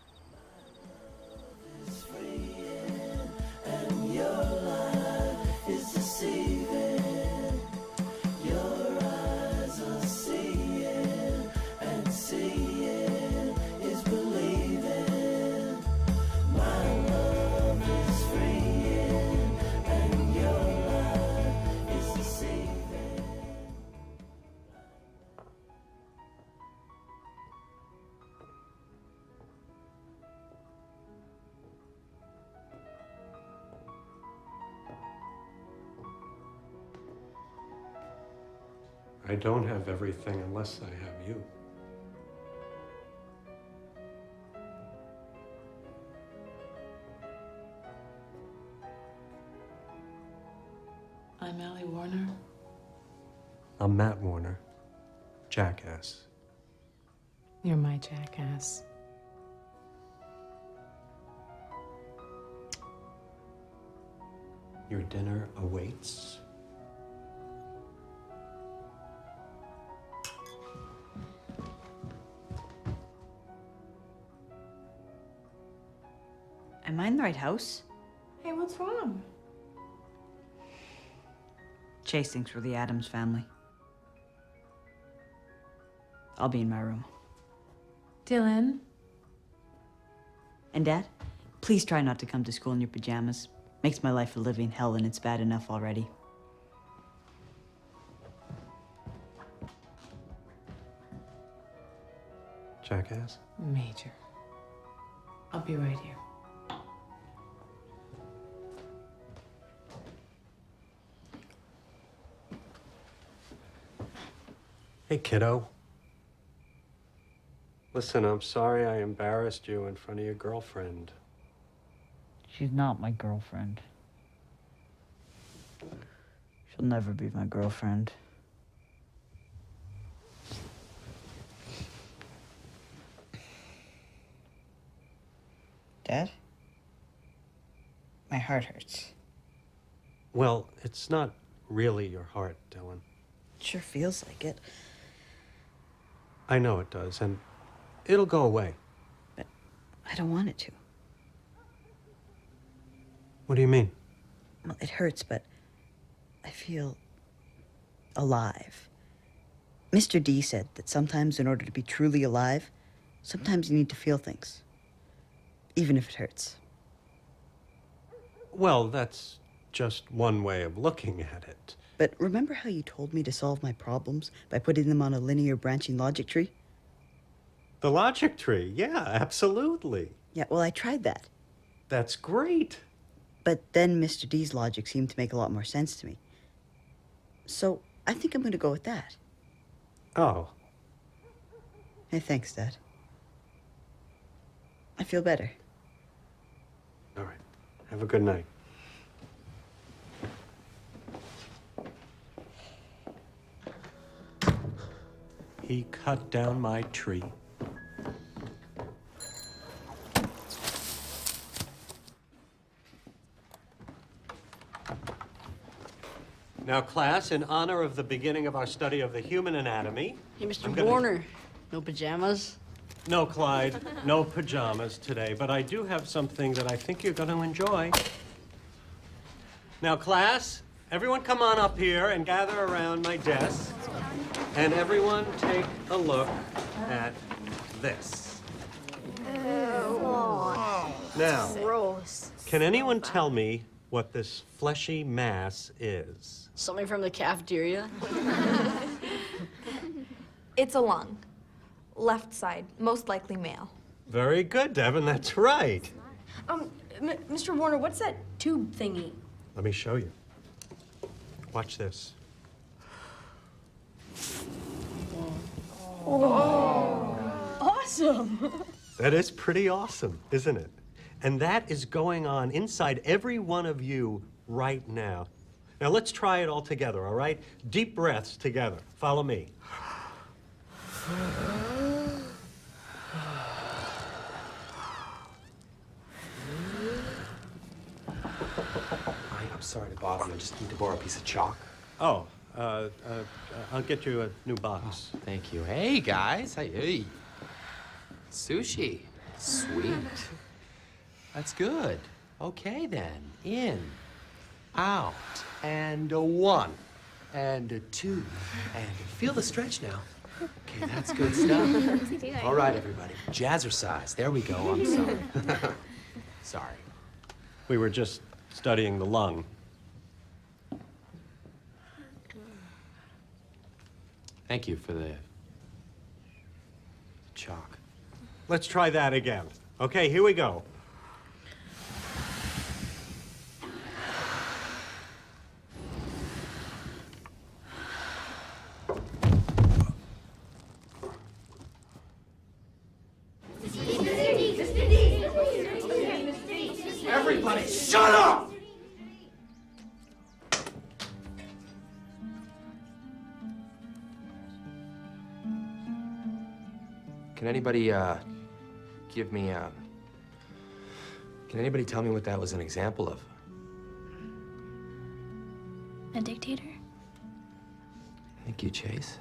And your life is deceiving. Your eyes are seeing, and seeing is believing. My love is freeing, and your life is deceiving. I don't have everything unless I have you. I'm Allie Warner. I'm Matt Warner, jackass. You're my jackass. Your dinner awaits. Am I in the right house? Hey, what's wrong? Chase thinks we're the Addams family. I'll be in my room. Dylan? And Dad, please try not to come to school in your pajamas. Makes my life a living hell and it's bad enough already. Jackass? Major. I'll be right here. Hey, kiddo. Listen, I'm sorry I embarrassed you in front of your girlfriend. She's not my girlfriend. She'll never be my girlfriend. Dad? My heart hurts. Well, it's not really your heart, Dylan. It sure feels like it. I know it does, and it'll go away. But I don't want it to. What do you mean? Well, it hurts, but I feel alive. Mr. D said that sometimes in order to be truly alive, sometimes you need to feel things. Even if it hurts. Well, that's just one way of looking at it. But remember how you told me to solve my problems by putting them on a linear branching logic tree? The logic tree, yeah, absolutely. Yeah, well, I tried that. That's great. But then Mr. D's logic seemed to make a lot more sense to me. So I think I'm going to go with that. Oh. Hey, thanks, Dad. I feel better. All right. Have a good night. He cut down my tree. Now, class, in honor of the beginning of our study of the human anatomy... Hey, Mr. Warner, no pajamas? No, Clyde, no pajamas today, but I do have something that I think you're going to enjoy. Now, class, everyone come on up here and gather around my desk. And everyone take a look at this. Now, Gross. can anyone tell me what this fleshy mass is? Something from the cafeteria? It's a lung. Left side, most likely male. Very good, Devin, that's right. Mr. Warner, what's that tube thingy? Let me show you. Watch this. Awesome. That is pretty awesome, isn't it? And that is going on inside every one of you right now. Now let's try it all together, all right? Deep breaths together. Follow me. I'm sorry to bother you. I just need to borrow a piece of chalk. Oh, I'll get you a new box. Oh, thank you. Hey, guys. Hey. Sushi. Sweet. That's good. Okay, then. In. Out. And a 1. And a 2. And feel the stretch now. Okay, that's good stuff. All right, everybody. Jazzercise. There we go. I'm sorry. Sorry. We were just studying the lung. Thank you for the chalk. Let's try that again. Okay, here we go. Everybody, shut up! Can anybody, give me, can anybody tell me what that was an example of? A dictator? Thank you, Chase.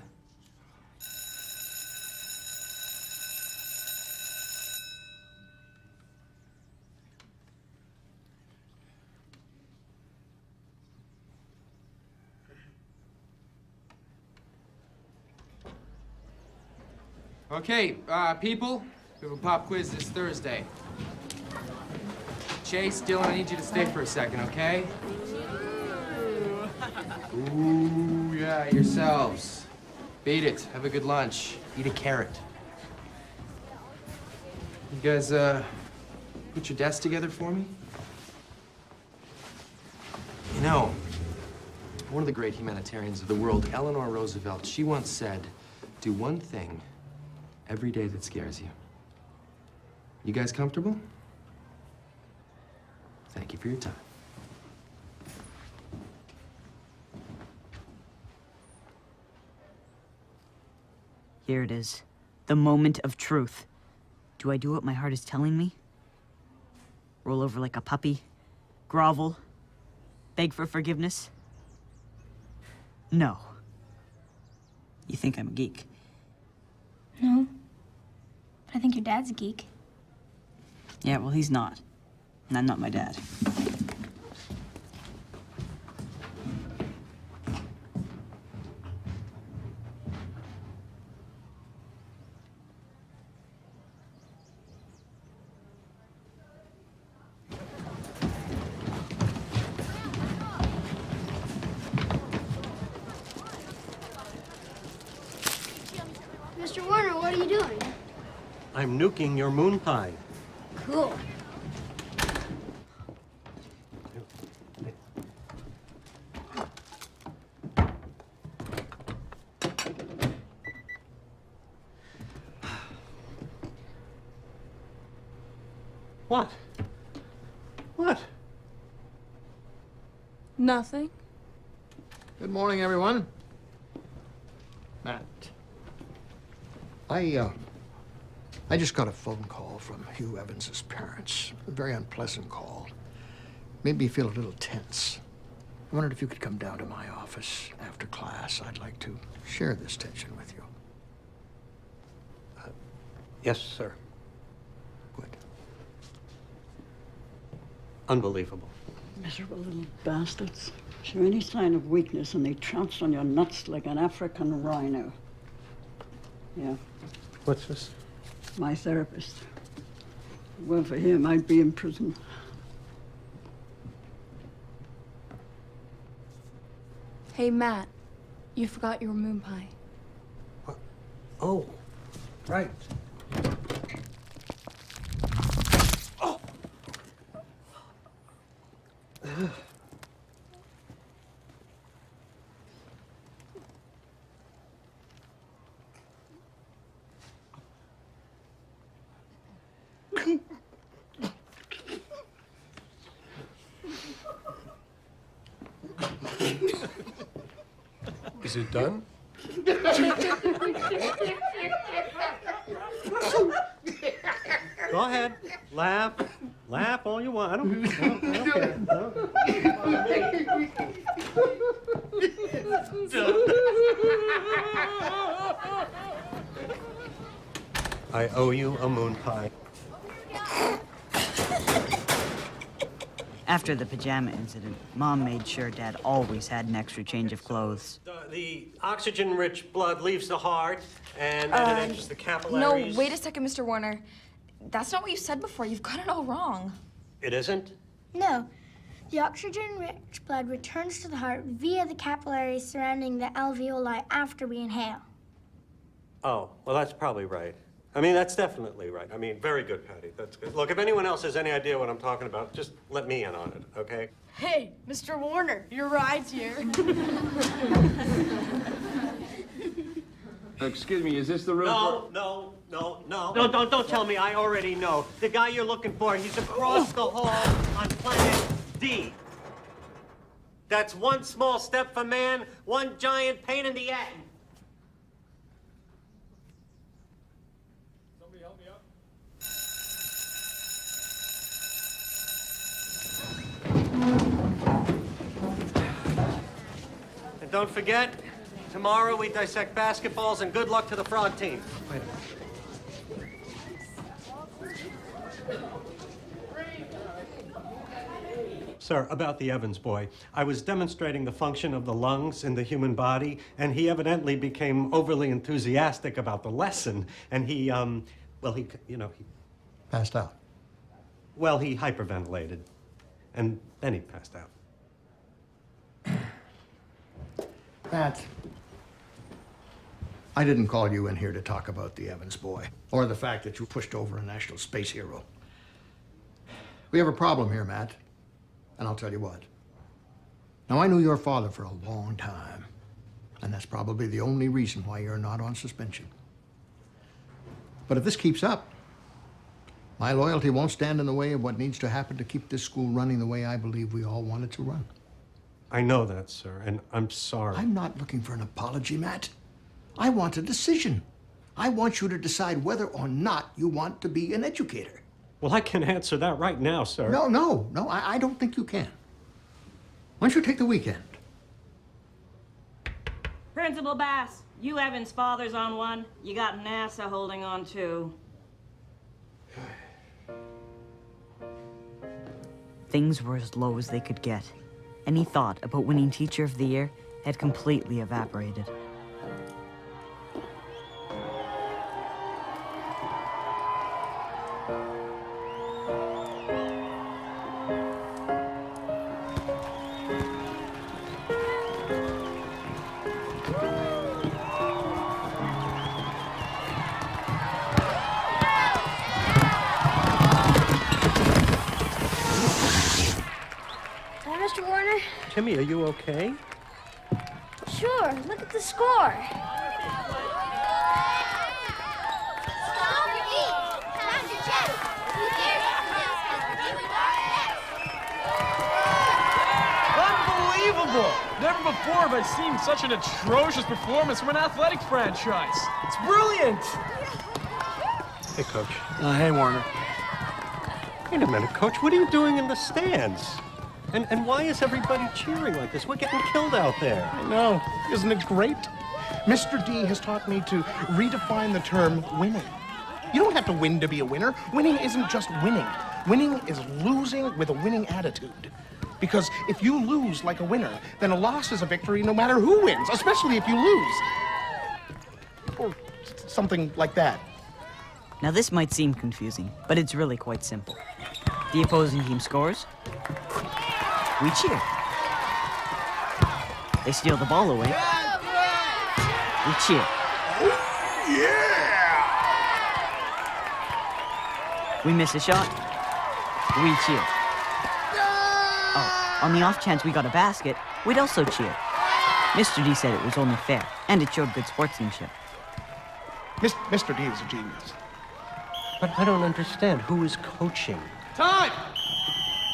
Okay, people, we have a pop quiz this Thursday. Chase, Dylan, I need you to stay for a second, okay? Ooh, yeah, yourselves. Beat it. Have a good lunch. Eat a carrot. You guys, put your desks together for me? You know, one of the great humanitarians of the world, Eleanor Roosevelt, she once said, do one thing every day that scares you. You guys comfortable? Thank you for your time. Here it is. The moment of truth. Do I do what my heart is telling me? Roll over like a puppy? Grovel? Beg for forgiveness? No. You think I'm a geek? No. But I think your dad's a geek. Yeah, well, he's not. And I'm not my dad. Mr. Warner, what are you doing? I'm nuking your moon pie. Cool. What? What? Nothing. Good morning, everyone. Matt. I just got a phone call from Hugh Evans's parents. A very unpleasant call. Made me feel a little tense. I wondered if you could come down to my office after class. I'd like to share this tension with you. Yes, sir. Good. Unbelievable. Miserable little bastards. Show any sign of weakness and they trounce on your nuts like an African rhino. Yeah, What's this? my therapist. If it weren't for him, I'd be in prison. Hey, Matt, you forgot your moon pie. Oh, right. Oh. Is it done? Go ahead. Laugh. Laugh all you want. I don't care. No. I owe you a moon pie. After the pajama incident, Mom made sure Dad always had an extra change of clothes. The oxygen-rich blood leaves the heart, and then it enters the capillaries. No, wait a second, Mr. Warner. That's not what you said before. You've got it all wrong. It isn't? No. The oxygen-rich blood returns to the heart via the capillaries surrounding the alveoli after we inhale. Oh, well, that's probably right. I mean, that's definitely right. I mean, very good, Patty. That's good. Look, if anyone else has any idea what I'm talking about, just let me in on it, okay? Hey, Mr. Warner, your ride's here. Excuse me, is this the room for... No, don't tell me. I already know. The guy you're looking for, he's across the hall on planet D. That's one small step for man, one giant pain in the ass. Somebody help me up. And don't forget, tomorrow we dissect basketballs, and good luck to the frog team. Wait a minute. Sir, about the Evans boy. I was demonstrating the function of the lungs in the human body, and he evidently became overly enthusiastic about the lesson, and he Passed out. Well, he hyperventilated, and then he passed out. Matt, I didn't call you in here to talk about the Evans boy, or the fact that you pushed over a national space hero. We have a problem here, Matt, and I'll tell you what. Now, I knew your father for a long time, and that's probably the only reason why you're not on suspension. But if this keeps up, my loyalty won't stand in the way of what needs to happen to keep this school running the way I believe we all want it to run. I know that, sir, and I'm sorry. I'm not looking for an apology, Matt. I want a decision. I want you to decide whether or not you want to be an educator. Well, I can answer that right now, sir. No, I don't think you can. Why don't you take the weekend? Principal Bass, you Evans' father's on one. You got NASA holding on two. Things were as low as they could get. Any thought about winning Teacher of the Year had completely evaporated. Mr. Warner? Timmy, are you okay? Sure, look at the score. Unbelievable! Never before have I seen such an atrocious performance from an athletic franchise. It's brilliant! Hey, Coach. Hey, Warner. Wait a minute, Coach. What are you doing in the stands? And why is everybody cheering like this? We're getting killed out there. I know. Isn't it great? Mr. D has taught me to redefine the term winning. You don't have to win to be a winner. Winning isn't just winning. Winning is losing with a winning attitude. Because if you lose like a winner, then a loss is a victory no matter who wins, especially if you lose. Or something like that. Now this might seem confusing, but it's really quite simple. The opposing team scores, we cheer. They steal the ball away, we cheer. Yeah! We miss a shot, we cheer. Oh, on the off chance we got a basket, we'd also cheer. Mr. D said it was only fair, and it showed good sportsmanship. Mr. D is a genius. But I don't understand. Who is coaching? Time!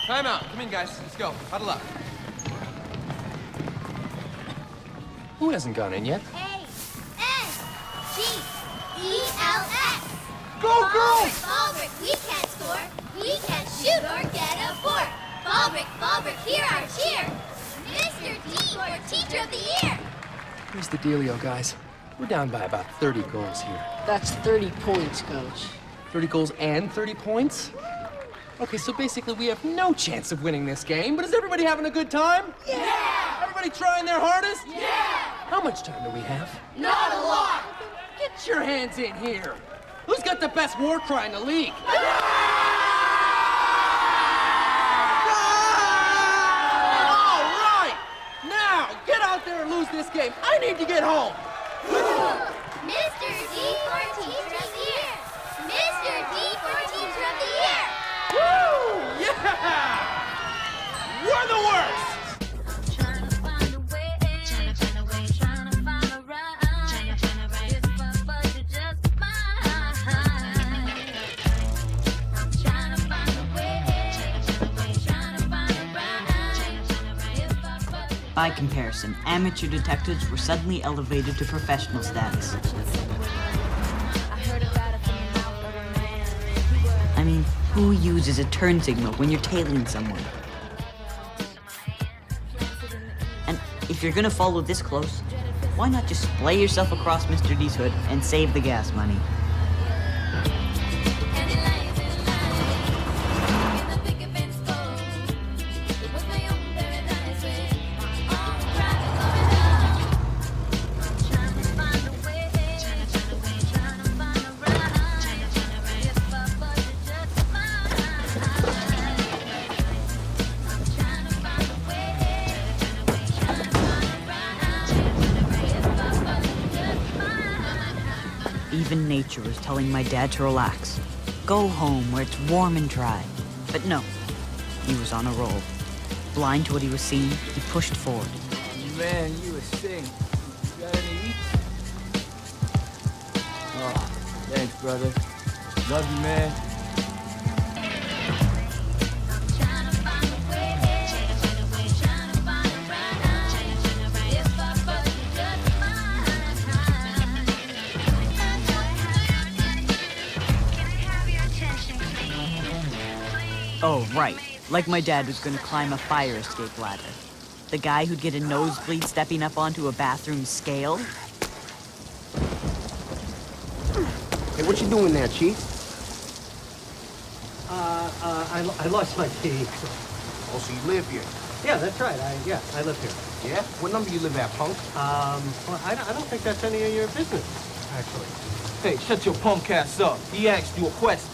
Time out. Come in, guys. Let's go. Huddle up. Who hasn't gone in yet? A-N-G-E-L-S. Go, girls! Ballbrick, we can't score. We can't shoot or get a board. Ballbrick, hear our cheer. Mr. D for Teacher of the Year. Here's the dealio, guys. We're down by about 30 goals here. That's 30 points, Coach. 30 goals and 30 points? Okay, so basically we have no chance of winning this game, but is everybody having a good time? Yeah! Everybody trying their hardest? Yeah! How much time do we have? Not a lot! Get your hands in here. Who's got the best war cry in the league? All right! Now, get out there and lose this game. I need to get home. Mr. D for Teacher of the Year. Mr. D for Teacher of the Year. Woo! Yeah! We're the worst! By comparison, amateur detectives were suddenly elevated to professional status. I mean, who uses a turn signal when you're tailing someone? And if you're gonna follow this close, why not just splay yourself across Mr. D's hood and save the gas money? Even nature was telling my dad to relax. Go home where it's warm and dry. But no, he was on a roll. Blind to what he was seeing, he pushed forward. Man, you a sing. You got any eat? Oh, thanks, brother. Love you, man. Oh, right. Like my dad was gonna climb a fire escape ladder. The guy who'd get a nosebleed stepping up onto a bathroom scale. Hey, what you doing there, Chief? I lost my key. Oh, so you live here? Yeah, that's right. I live here. Yeah? What number you live at, punk? Well, I don't think that's any of your business, actually. Hey, shut your punk ass up. He asked you a question.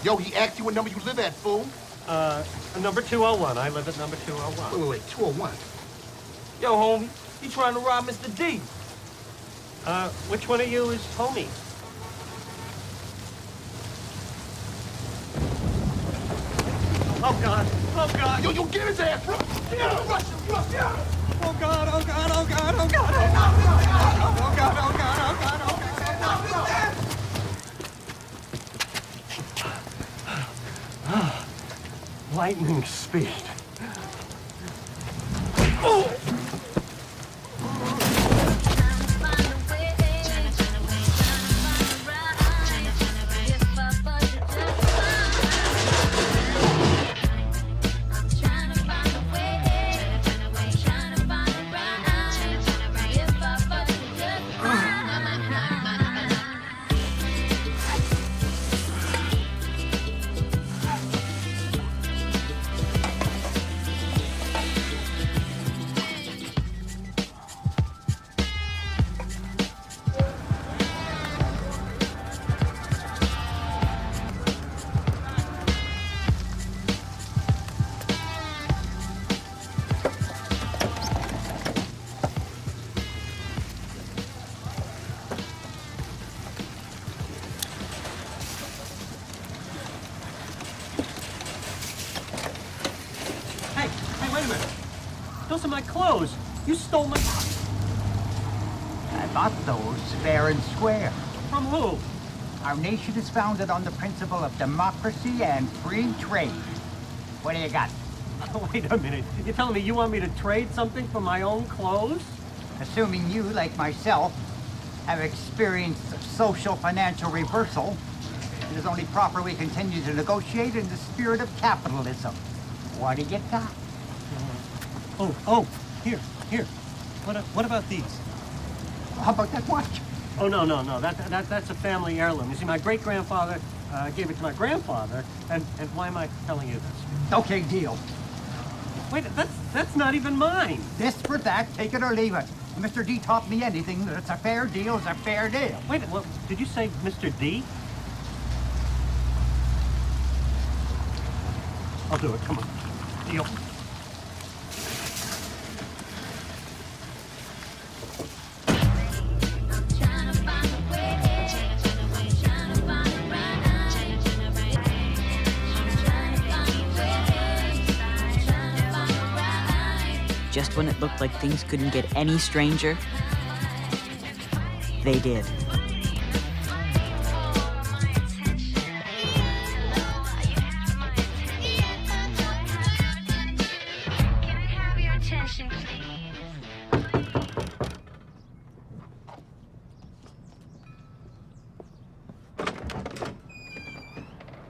Yo, he asked you what number you live at, fool. Number 201. I live at number 201. Wait, 201. Yo, homie, he trying to rob Mr. D. Which one of you is homie? Oh, God. Oh, God. Yo, give his ass, bro. Yeah, rush him, yeah. Oh, God, oh, God, oh, God, oh, God, oh, God. Oh, God, oh, God, oh, God, oh, God. Lightning speed. Oh! minute. Those are my clothes. You stole my... I bought those fair and square. From who? Our nation is founded on the principle of democracy and free trade. What do you got? Wait a minute. You're telling me you want me to trade something for my own clothes? Assuming you, like myself, have experienced social financial reversal, it is only proper we continue to negotiate in the spirit of capitalism. What do you got? Oh, here. What about these? How about that watch? Oh, no. That's a family heirloom. You see, my great-grandfather gave it to my grandfather, and why am I telling you this? Okay, deal. Wait, that's not even mine. This for that, take it or leave it. Mr. D taught me anything that it's a fair deal is a fair deal. Wait, what, did you say Mr. D? I'll do it, come on. Deal. Just when it looked like things couldn't get any stranger, they did.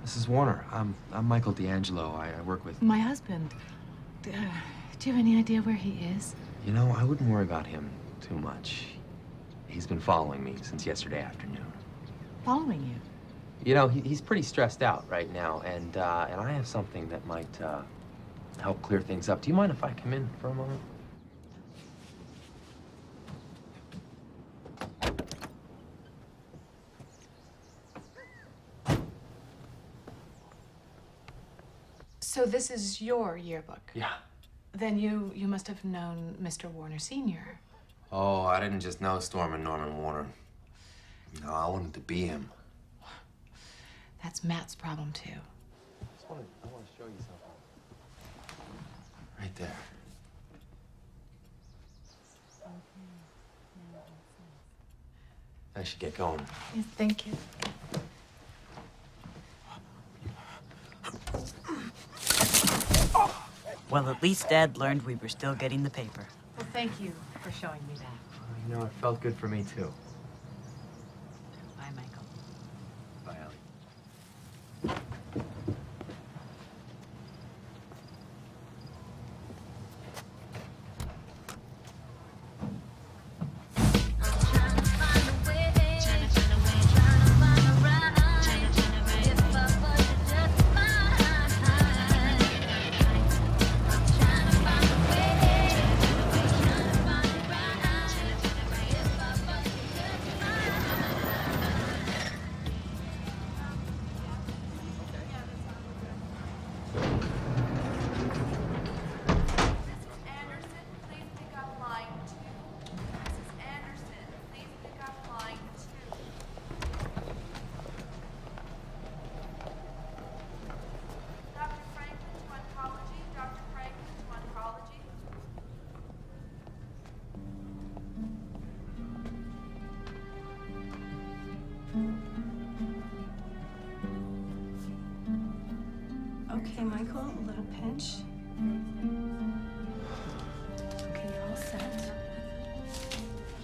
Mrs. Warner, I'm Michael D'Angelo. I work with... My husband. Do you have any idea where he is? You know, I wouldn't worry about him too much. He's been following me since yesterday afternoon. Following you? You know, he's pretty stressed out right now, and I have something that might help clear things up. Do you mind if I come in for a moment? So this is your yearbook? Yeah. Then you must have known Mr. Warner Sr. Oh, I didn't just know Norman Warner. No, I wanted to be him. That's Matt's problem, too. I want to show you something. Right there. I should get going. Yes, thank you. Well, at least Dad learned we were still getting the paper. Well, thank you for showing me that. You know, it felt good for me, too. Bye, Michael. Bye, Ellie. Okay, Michael, a little pinch. Okay, you're all set.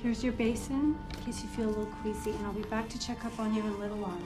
Here's your basin, in case you feel a little queasy, and I'll be back to check up on you in a little while.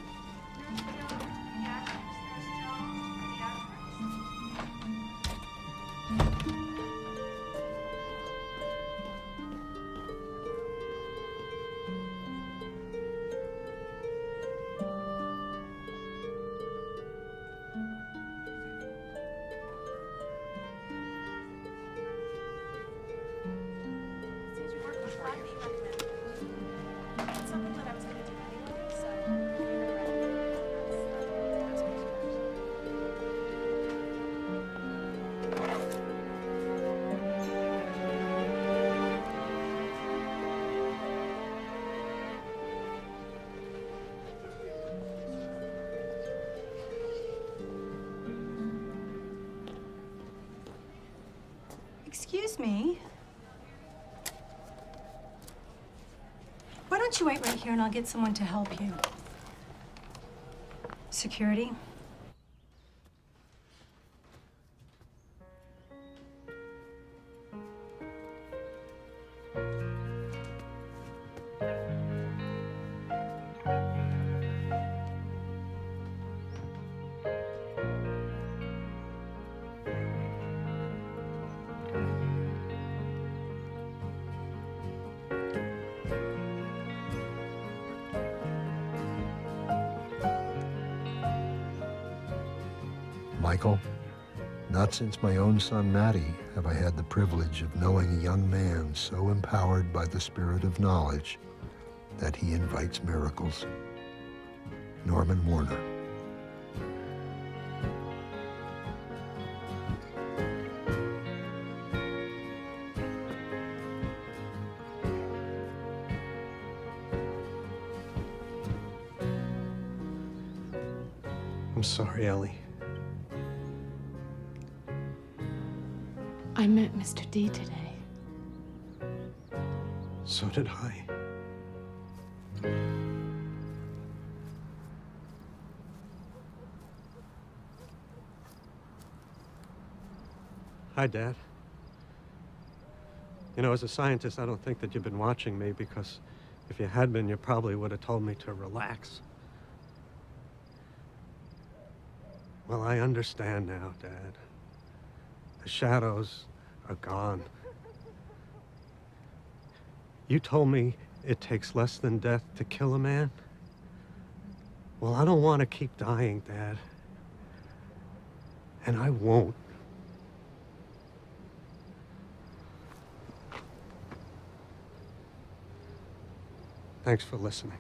Excuse me. Why don't you wait right here and I'll get someone to help you? Security? Michael, not since my own son Matty have I had the privilege of knowing a young man so empowered by the spirit of knowledge that he invites miracles. Norman Warner. I'm sorry, Ellie. I met Mr. D today. So did I. Hi, Dad. You know, as a scientist, I don't think that you've been watching me, because if you had been, you probably would have told me to relax. Well, I understand now, Dad. The shadows are gone. You told me it takes less than death to kill a man. Well, I don't want to keep dying, Dad. And I won't. Thanks for listening.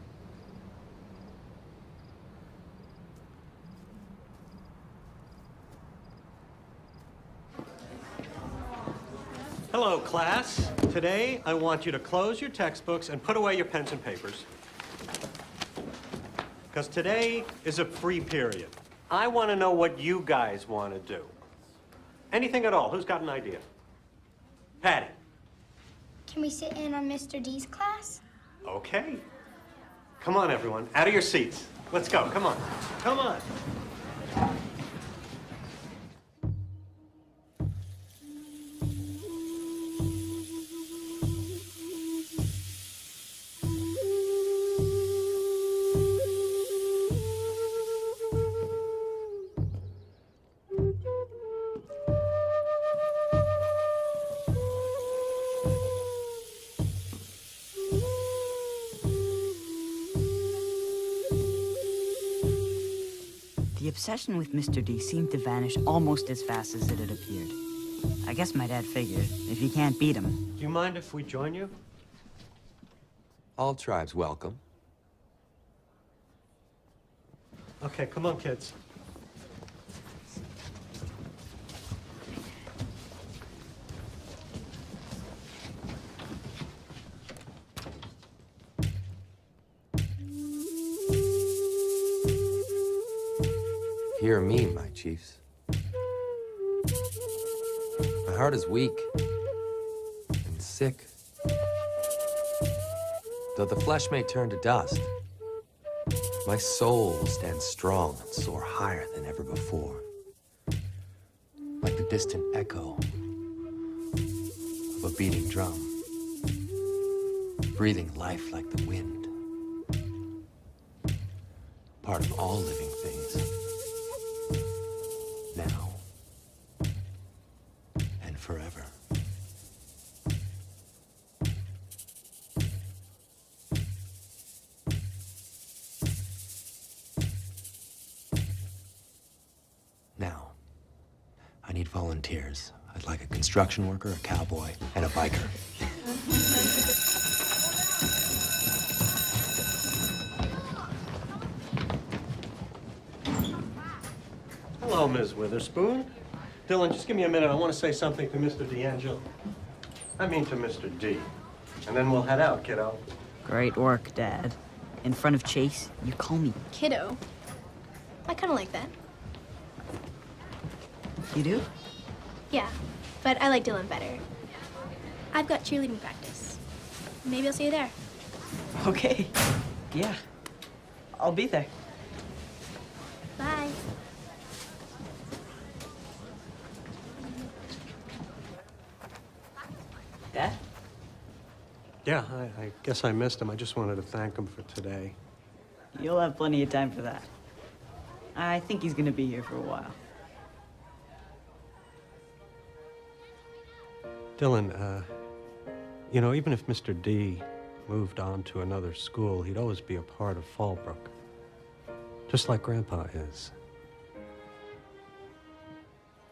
Hello, class. Today, I want you to close your textbooks and put away your pens and papers. Because today is a free period. I want to know what you guys want to do. Anything at all. Who's got an idea? Patty. Can we sit in on Mr. D's class? Okay. Come on, everyone. Out of your seats. Let's go. Come on. Come on. The obsession with Mr. D seemed to vanish almost as fast as it had appeared. I guess my dad figured, if you can't beat him... Do you mind if we join you? All tribes welcome. Okay, come on, kids. Hear me, my chiefs. My heart is weak and sick. Though the flesh may turn to dust, my soul will stand strong and soar higher than ever before. Like the distant echo of a beating drum, breathing life like the wind. Part of all living things. Now and forever. Now, I need volunteers. I'd like a construction worker, a cowboy, and a biker. Hello, Ms. Witherspoon. Dylan, just give me a minute. I want to say something to Mr. D'Angelo. I mean to Mr. D. And then we'll head out, kiddo. Great work, Dad. In front of Chase, you call me Kiddo. I kind of like that. You do? Yeah. but I like Dylan better. I've got cheerleading practice. Maybe I'll see you there. Okay. Yeah. I'll be there. Bye. Dad? Yeah, I guess I missed him. I just wanted to thank him for today. You'll have plenty of time for that. I think he's gonna be here for a while. Dylan, you know, even if Mr. D moved on to another school, he'd always be a part of Fallbrook. Just like Grandpa is.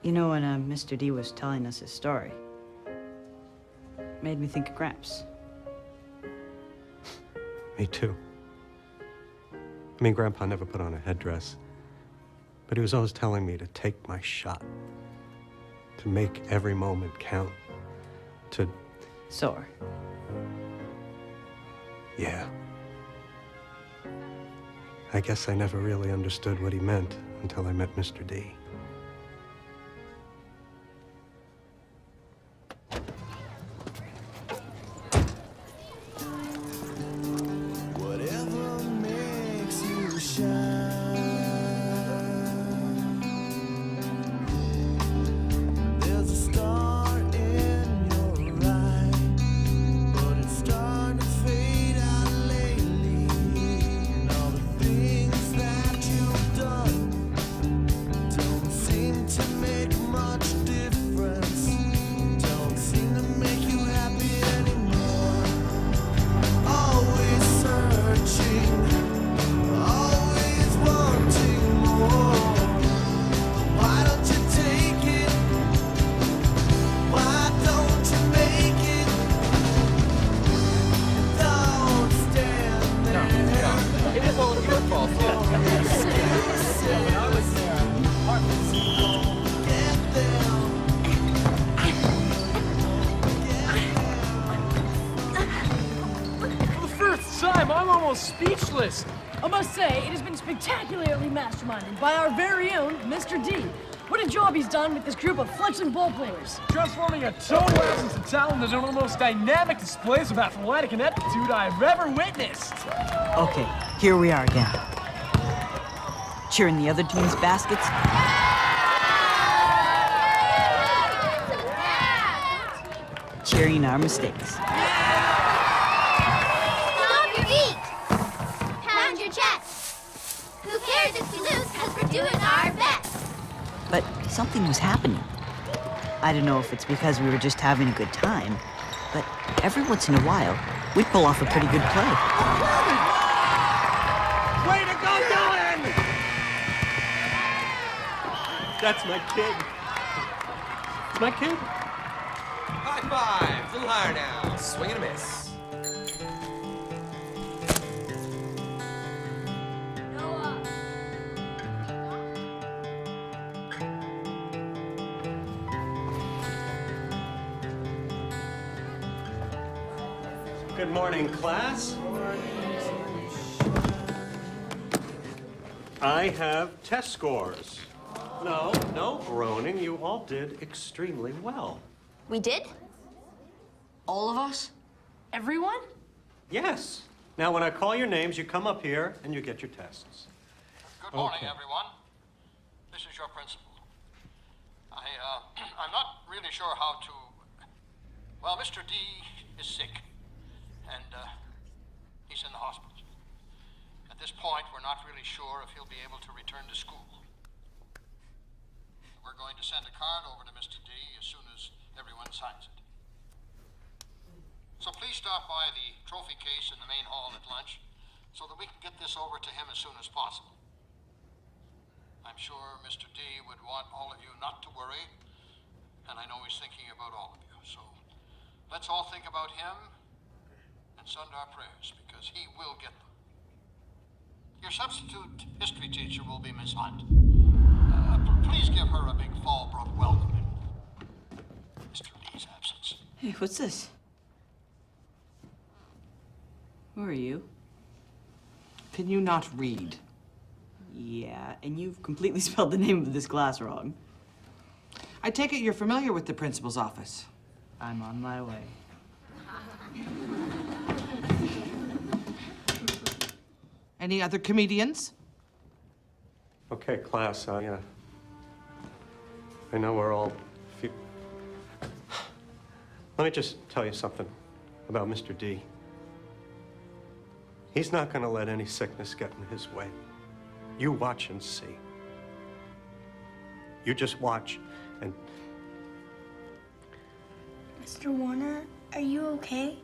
You know, when Mr. D was telling us his story, made me think of Gramps. Me too. I mean, Grandpa never put on a headdress, but he was always telling me to take my shot, to make every moment count, to... Soar. Yeah. I guess I never really understood what he meant until I met Mr. D. Whatever makes you shine. There's a star in your eye, but it's starting to fade out lately. And all the things that you've done don't seem to make much difference. Don't seem to make you happy anymore. Always searching, always wanting more. Why don't you take it? Why don't you make it? Don't stand there. It is all your fault. Get there. For the first time, I'm almost speechless. I must say, it has been spectacularly masterminded by our very own Mr. D. What a job he's done with this group of fledgling ball players. Transforming a total absence of talent into one of the most dynamic displays of athletic ineptitude I've ever witnessed. Okay, here we are again. Cheering the other team's baskets. Cheering our mistakes. Stomp your feet. Pound your chest. Who cares if we lose, because we're doing our best. But something was happening. I don't know if it's because we were just having a good time, but every once in a while, we'd pull off a pretty good play. Way to go, Dylan! That's my kid. It's my kid. High five. A little higher now. Swing and a miss. Good morning, class. I have test scores. No groaning. You all did extremely well. We did? All of us? Everyone? Yes. Now, when I call your names, you come up here and you get your tests. Good morning, Okay. everyone. This is your principal. I'm not really sure how to... Well, Mr. D is sick, and he's in the hospital. At this point, we're not really sure if he'll be able to return to school. We're going to send a card over to Mr. D as soon as everyone signs it. So please stop by the trophy case in the main hall at lunch so that we can get this over to him as soon as possible. I'm sure Mr. D would want all of you not to worry, and I know he's thinking about all of you. So let's all think about him and send our prayers, because he will get them. Your substitute history teacher will be Miss Hunt. Please give her a big Fallbrook welcome in Mr. Lee's absence. Hey, what's this? Who are you? Can you not read? Yeah, and you've completely spelled the name of this class wrong. I take it you're familiar with the principal's office. I'm on my way. Any other comedians? Okay, class, I know we're all... Let me just tell you something about Mr. D. He's not going to let any sickness get in his way. You watch and see. You just watch and... Mr. Warner, are you okay?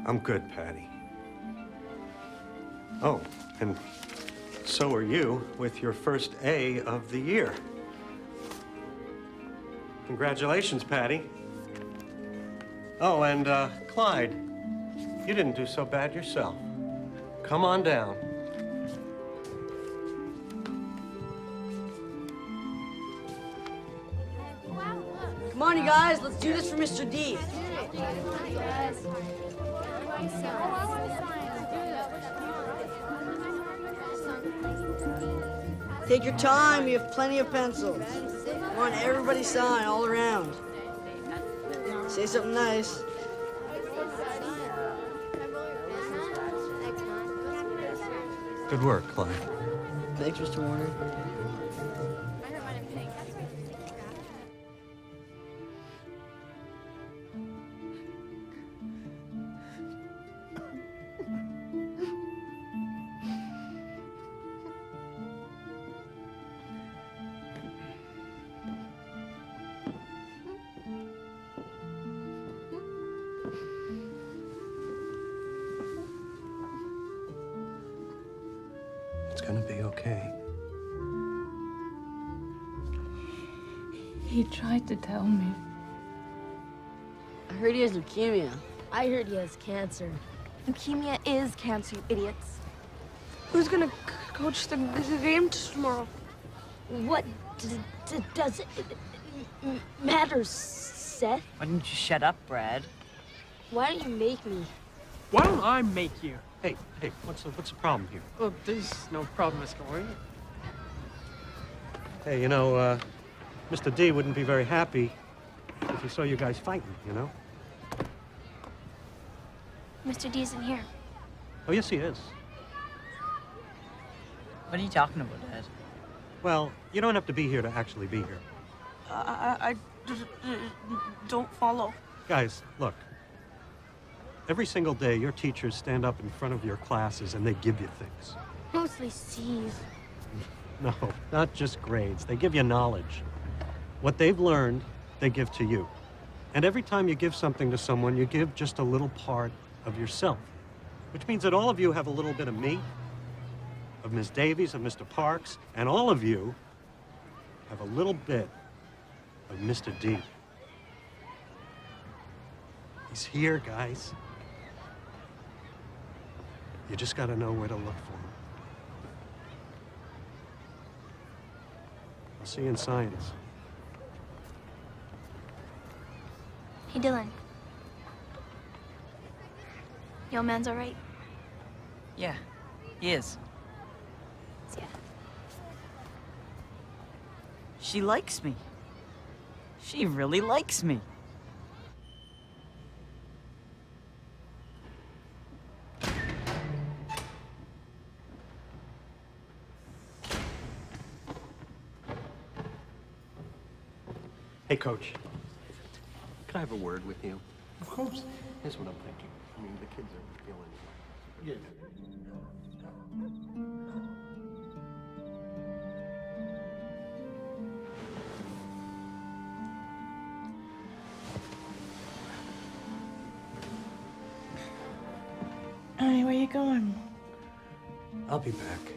I'm good, Patty. Oh, and so are you with your first A of the year. Congratulations, Patty. Oh, and Clyde, you didn't do so bad yourself. Come on down. Come on, you guys, let's do this for Mr. D. Take your time, we have plenty of pencils. Come on, everybody sign all around. Say something nice. Good work, Clyde. Thanks, Mr. Warner. It's gonna be okay. He tried to tell me. I heard he has leukemia. I heard he has cancer. Leukemia is cancer, you idiots. Who's gonna coach the game tomorrow? What does it matter, Seth? Why didn't you shut up, Brad? Why don't you make me? Why don't I make you? Hey, what's the problem here? Well, there's no problem, Miss Corey. Hey, Mr. D wouldn't be very happy if he saw you guys fighting, you know? Mr. D isn't here. Oh, yes, he is. What are you talking about, Dad? Well, you don't have to be here to actually be here. I don't follow. Guys, look. Every single day, your teachers stand up in front of your classes and they give you things. Mostly C's. No, not just grades. They give you knowledge. What they've learned, they give to you. And every time you give something to someone, you give just a little part of yourself. Which means that all of you have a little bit of me, of Miss Davies, of Mr. Parks, and all of you have a little bit of Mr. D. He's here, guys. You just gotta know where to look for him. I'll see you in science. Hey, Dylan. Your man's all right? Yeah, he is. Yeah. She likes me. She really likes me. Hey, Coach. Can I have a word with you? Of course. Here's what I'm thinking. I mean, the kids are feeling... Honey, where you going? I'll be back.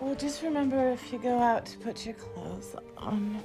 Well, just remember if you go out to put your clothes on.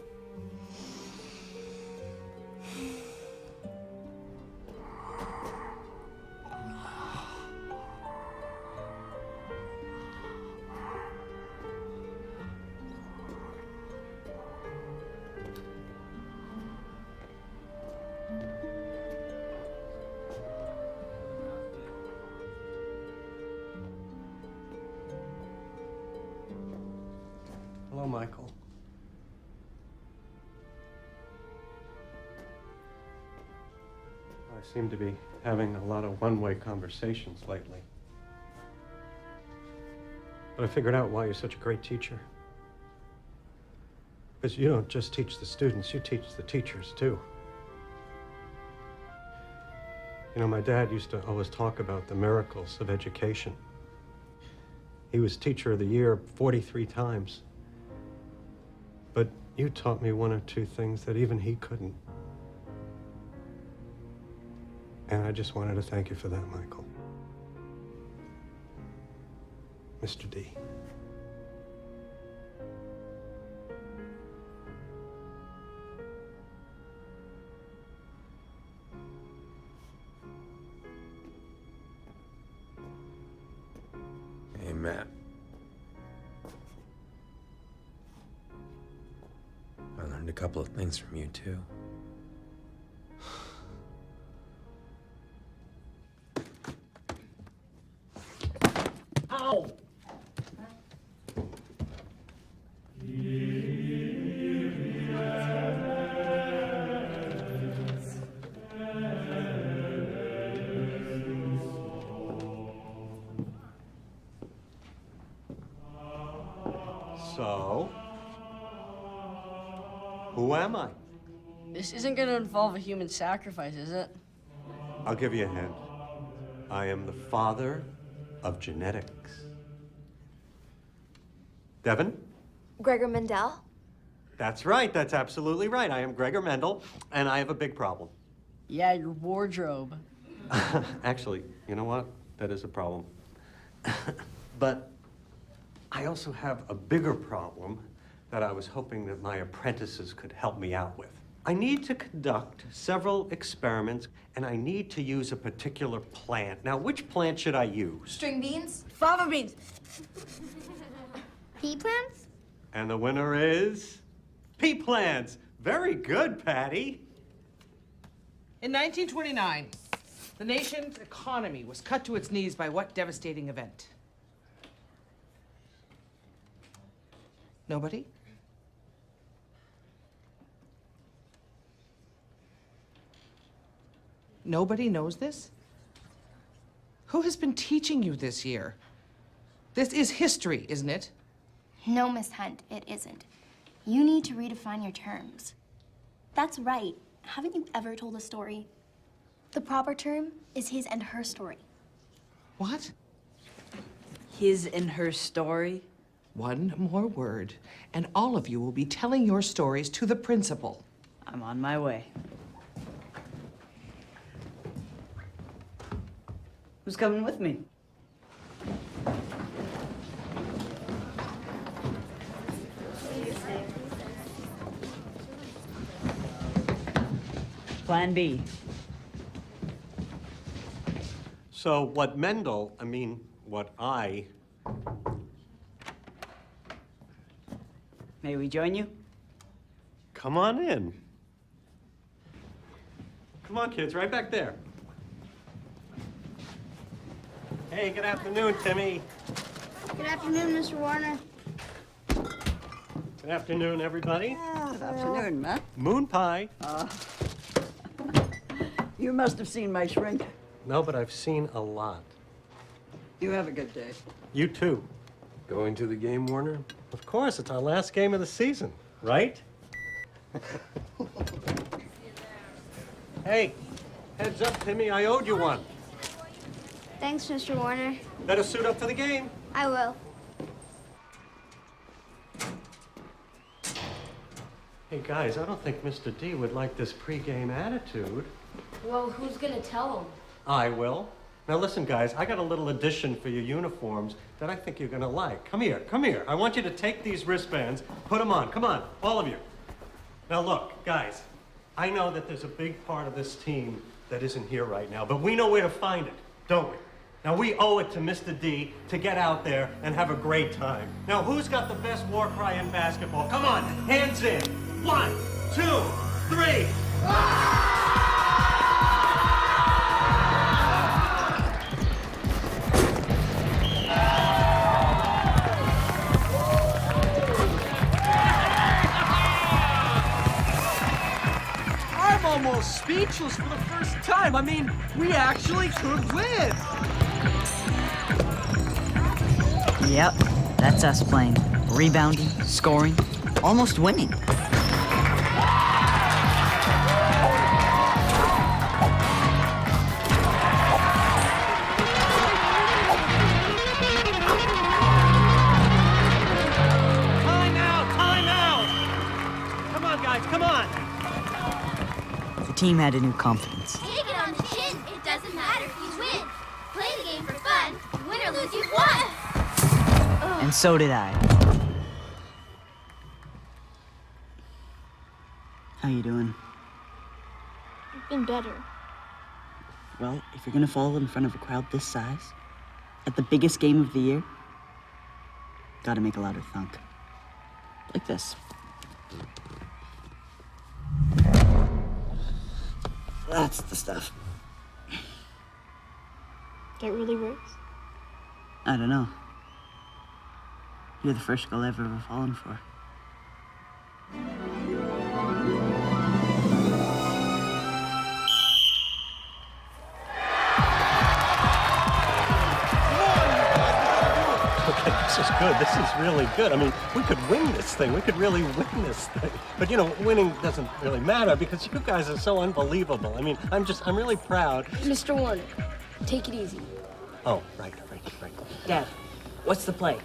I seem to be having a lot of one-way conversations lately. But I figured out why you're such a great teacher. Because you don't just teach the students, you teach the teachers too. You know, my dad used to always talk about the miracles of education. He was Teacher of the Year 43 times. But you taught me one or two things that even he couldn't. And I just wanted to thank you for that, Michael. Mr. D. Hey, Matt. I learned a couple of things from you, too. Ow! So, who am I? This isn't gonna involve a human sacrifice, is it? I'll give you a hint. I am the father of genetics. Devin? Gregor Mendel? That's right. That's absolutely right. I am Gregor Mendel, and I have a big problem. Yeah, your wardrobe. Actually, you know what? That is a problem. But I also have a bigger problem that I was hoping that my apprentices could help me out with. I need to conduct several experiments, and I need to use a particular plant. Now, which plant should I use? String beans? Fava beans. Pea plants? And the winner is pea plants. Very good, Patty. In 1929, the nation's economy was cut to its knees by what devastating event? Nobody? Nobody knows this? Who has been teaching you this year? This is history, isn't it? No, Miss Hunt, it isn't. You need to redefine your terms. That's right. Haven't you ever told a story? The proper term is his and her story. What? His and her story? One more word, and all of you will be telling your stories to the principal. I'm on my way. Who's coming with me? Plan B. So what I... May we join you? Come on in. Come on, kids, right back there. Hey, good afternoon, Timmy. Good afternoon, Mr. Warner. Good afternoon, everybody. Good afternoon, Matt. Moon pie. You must have seen my shrink. No, but I've seen a lot. You have a good day. You too. Going to the game, Warner? Of course, it's our last game of the season, right? Hey, heads up, Timmy, I owed you one. Thanks, Mr. Warner. Better suit up for the game. I will. Hey, guys, I don't think Mr. D would like this pregame attitude. Well, who's gonna tell him? I will. Now listen, guys, I got a little addition for your uniforms that I think you're gonna like. Come here, come here. I want you to take these wristbands, put them on. Come on, all of you. Now look, guys, I know that there's a big part of this team that isn't here right now, but we know where to find it, don't we? Now we owe it to Mr. D to get out there and have a great time. Now who's got the best war cry in basketball? Come on, hands in. 1, 2, 3. I'm almost speechless for the first time. I mean, we actually could win. Yep, that's us playing. Rebounding, scoring, almost winning. Come on! The team had a new confidence. Take it on the chin. It doesn't matter if you win. Play the game for fun. Win or lose, you've won. And so did I. How you doing? I've been better. Well, if you're gonna fall in front of a crowd this size, at the biggest game of the year, gotta make a louder thunk. Like this. That's the stuff. That really works? I don't know. You're the first girl I've ever fallen for. Okay, this is good. This is really good. I mean, we could win this thing. We could really win this thing. But, you know, winning doesn't really matter because you guys are so unbelievable. I mean, I'm really proud. Mr. Warner, take it easy. Oh, right. Dad, what's the play?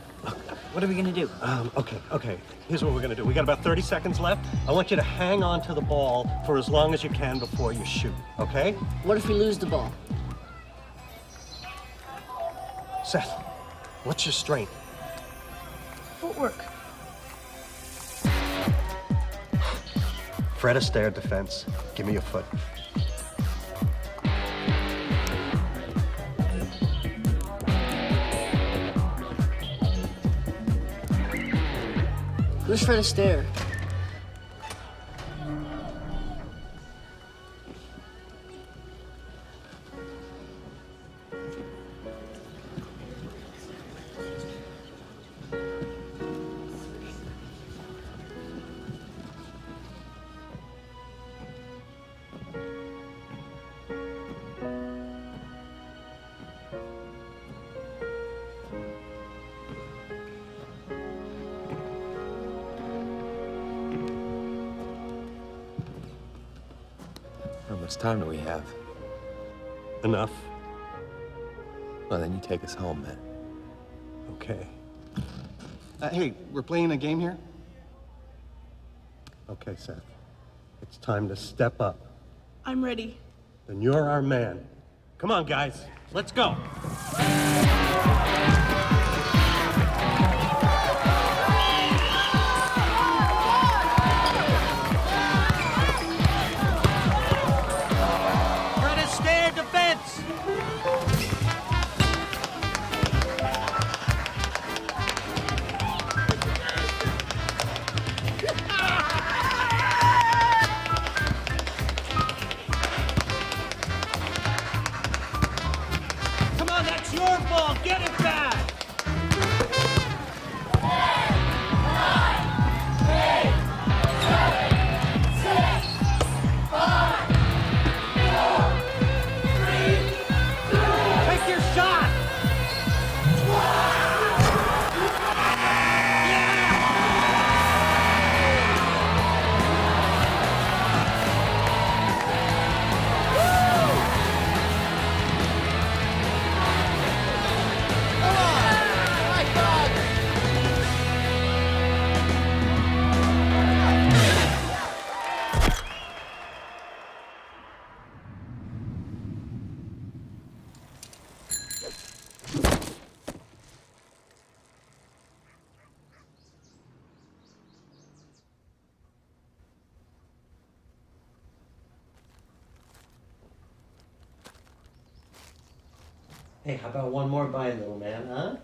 What are we gonna do? Okay. Here's what we're gonna do. We got about 30 seconds left. I want you to hang on to the ball for as long as you can before you shoot, okay? What if we lose the ball? Seth, what's your strength? Footwork. Fred Astaire defense. Give me your foot. Who's Fred Astaire? How much time do we have? Enough. Well, then you take us home, man. Okay. Hey, we're playing a game here? Okay, Seth. It's time to step up. I'm ready. Then you're our man. Come on, guys. Let's go. Fred Astaire defense. Come on, that's your ball. Get it back. Take your shot. Hey, how about one more bite, little man, huh?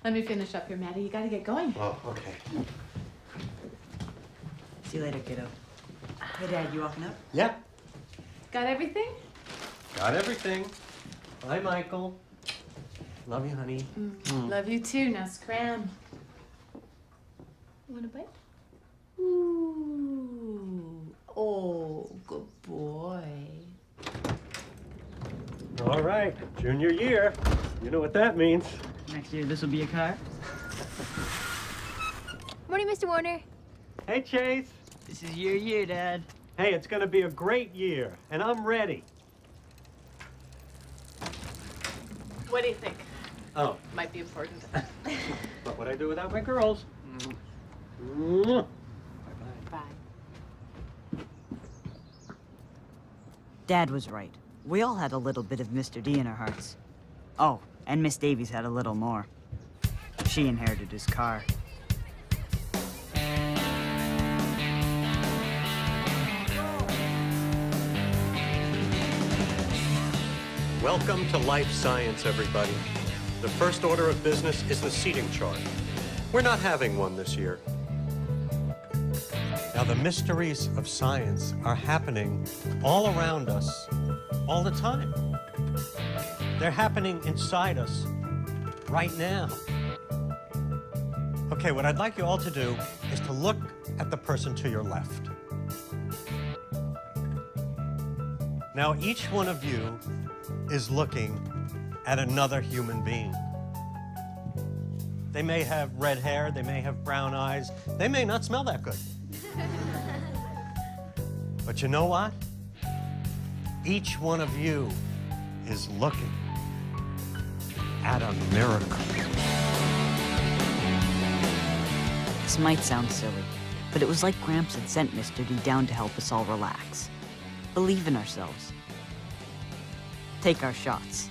Let me finish up here, Maddie. You gotta get going. Oh, okay. See you later, kiddo. Hey, Dad, you walking up? Yeah, Got everything? got everything. Bye, Michael. Love you, honey. Love you too. Now scram. Want a bite? Ooh. Oh, good boy. All right, junior year. You know what that means. Next year, this will be a car. Morning, Mr. Warner. Hey, Chase. This is your year, Dad. Hey, it's gonna be a great year, and I'm ready. What do you think? Oh, Might be important. what would I do without my girls? Bye. Dad was right. We all had a little bit of Mr. D in our hearts. Oh, and Miss Davies had a little more. She inherited his car. Welcome to Life Science, everybody. The first order of business is the seating chart. We're not having one this year. Now, the mysteries of science are happening all around us, all the time. They're happening inside us right now. Okay, what I'd like you all to do is to look at the person to your left. Now, each one of you is looking at another human being. They may have red hair, they may have brown eyes, they may not smell that good. But you know what? Each one of you is looking at a miracle. This might sound silly, but it was like Gramps had sent Mr. D down to help us all relax. Believe in ourselves. Take our shots.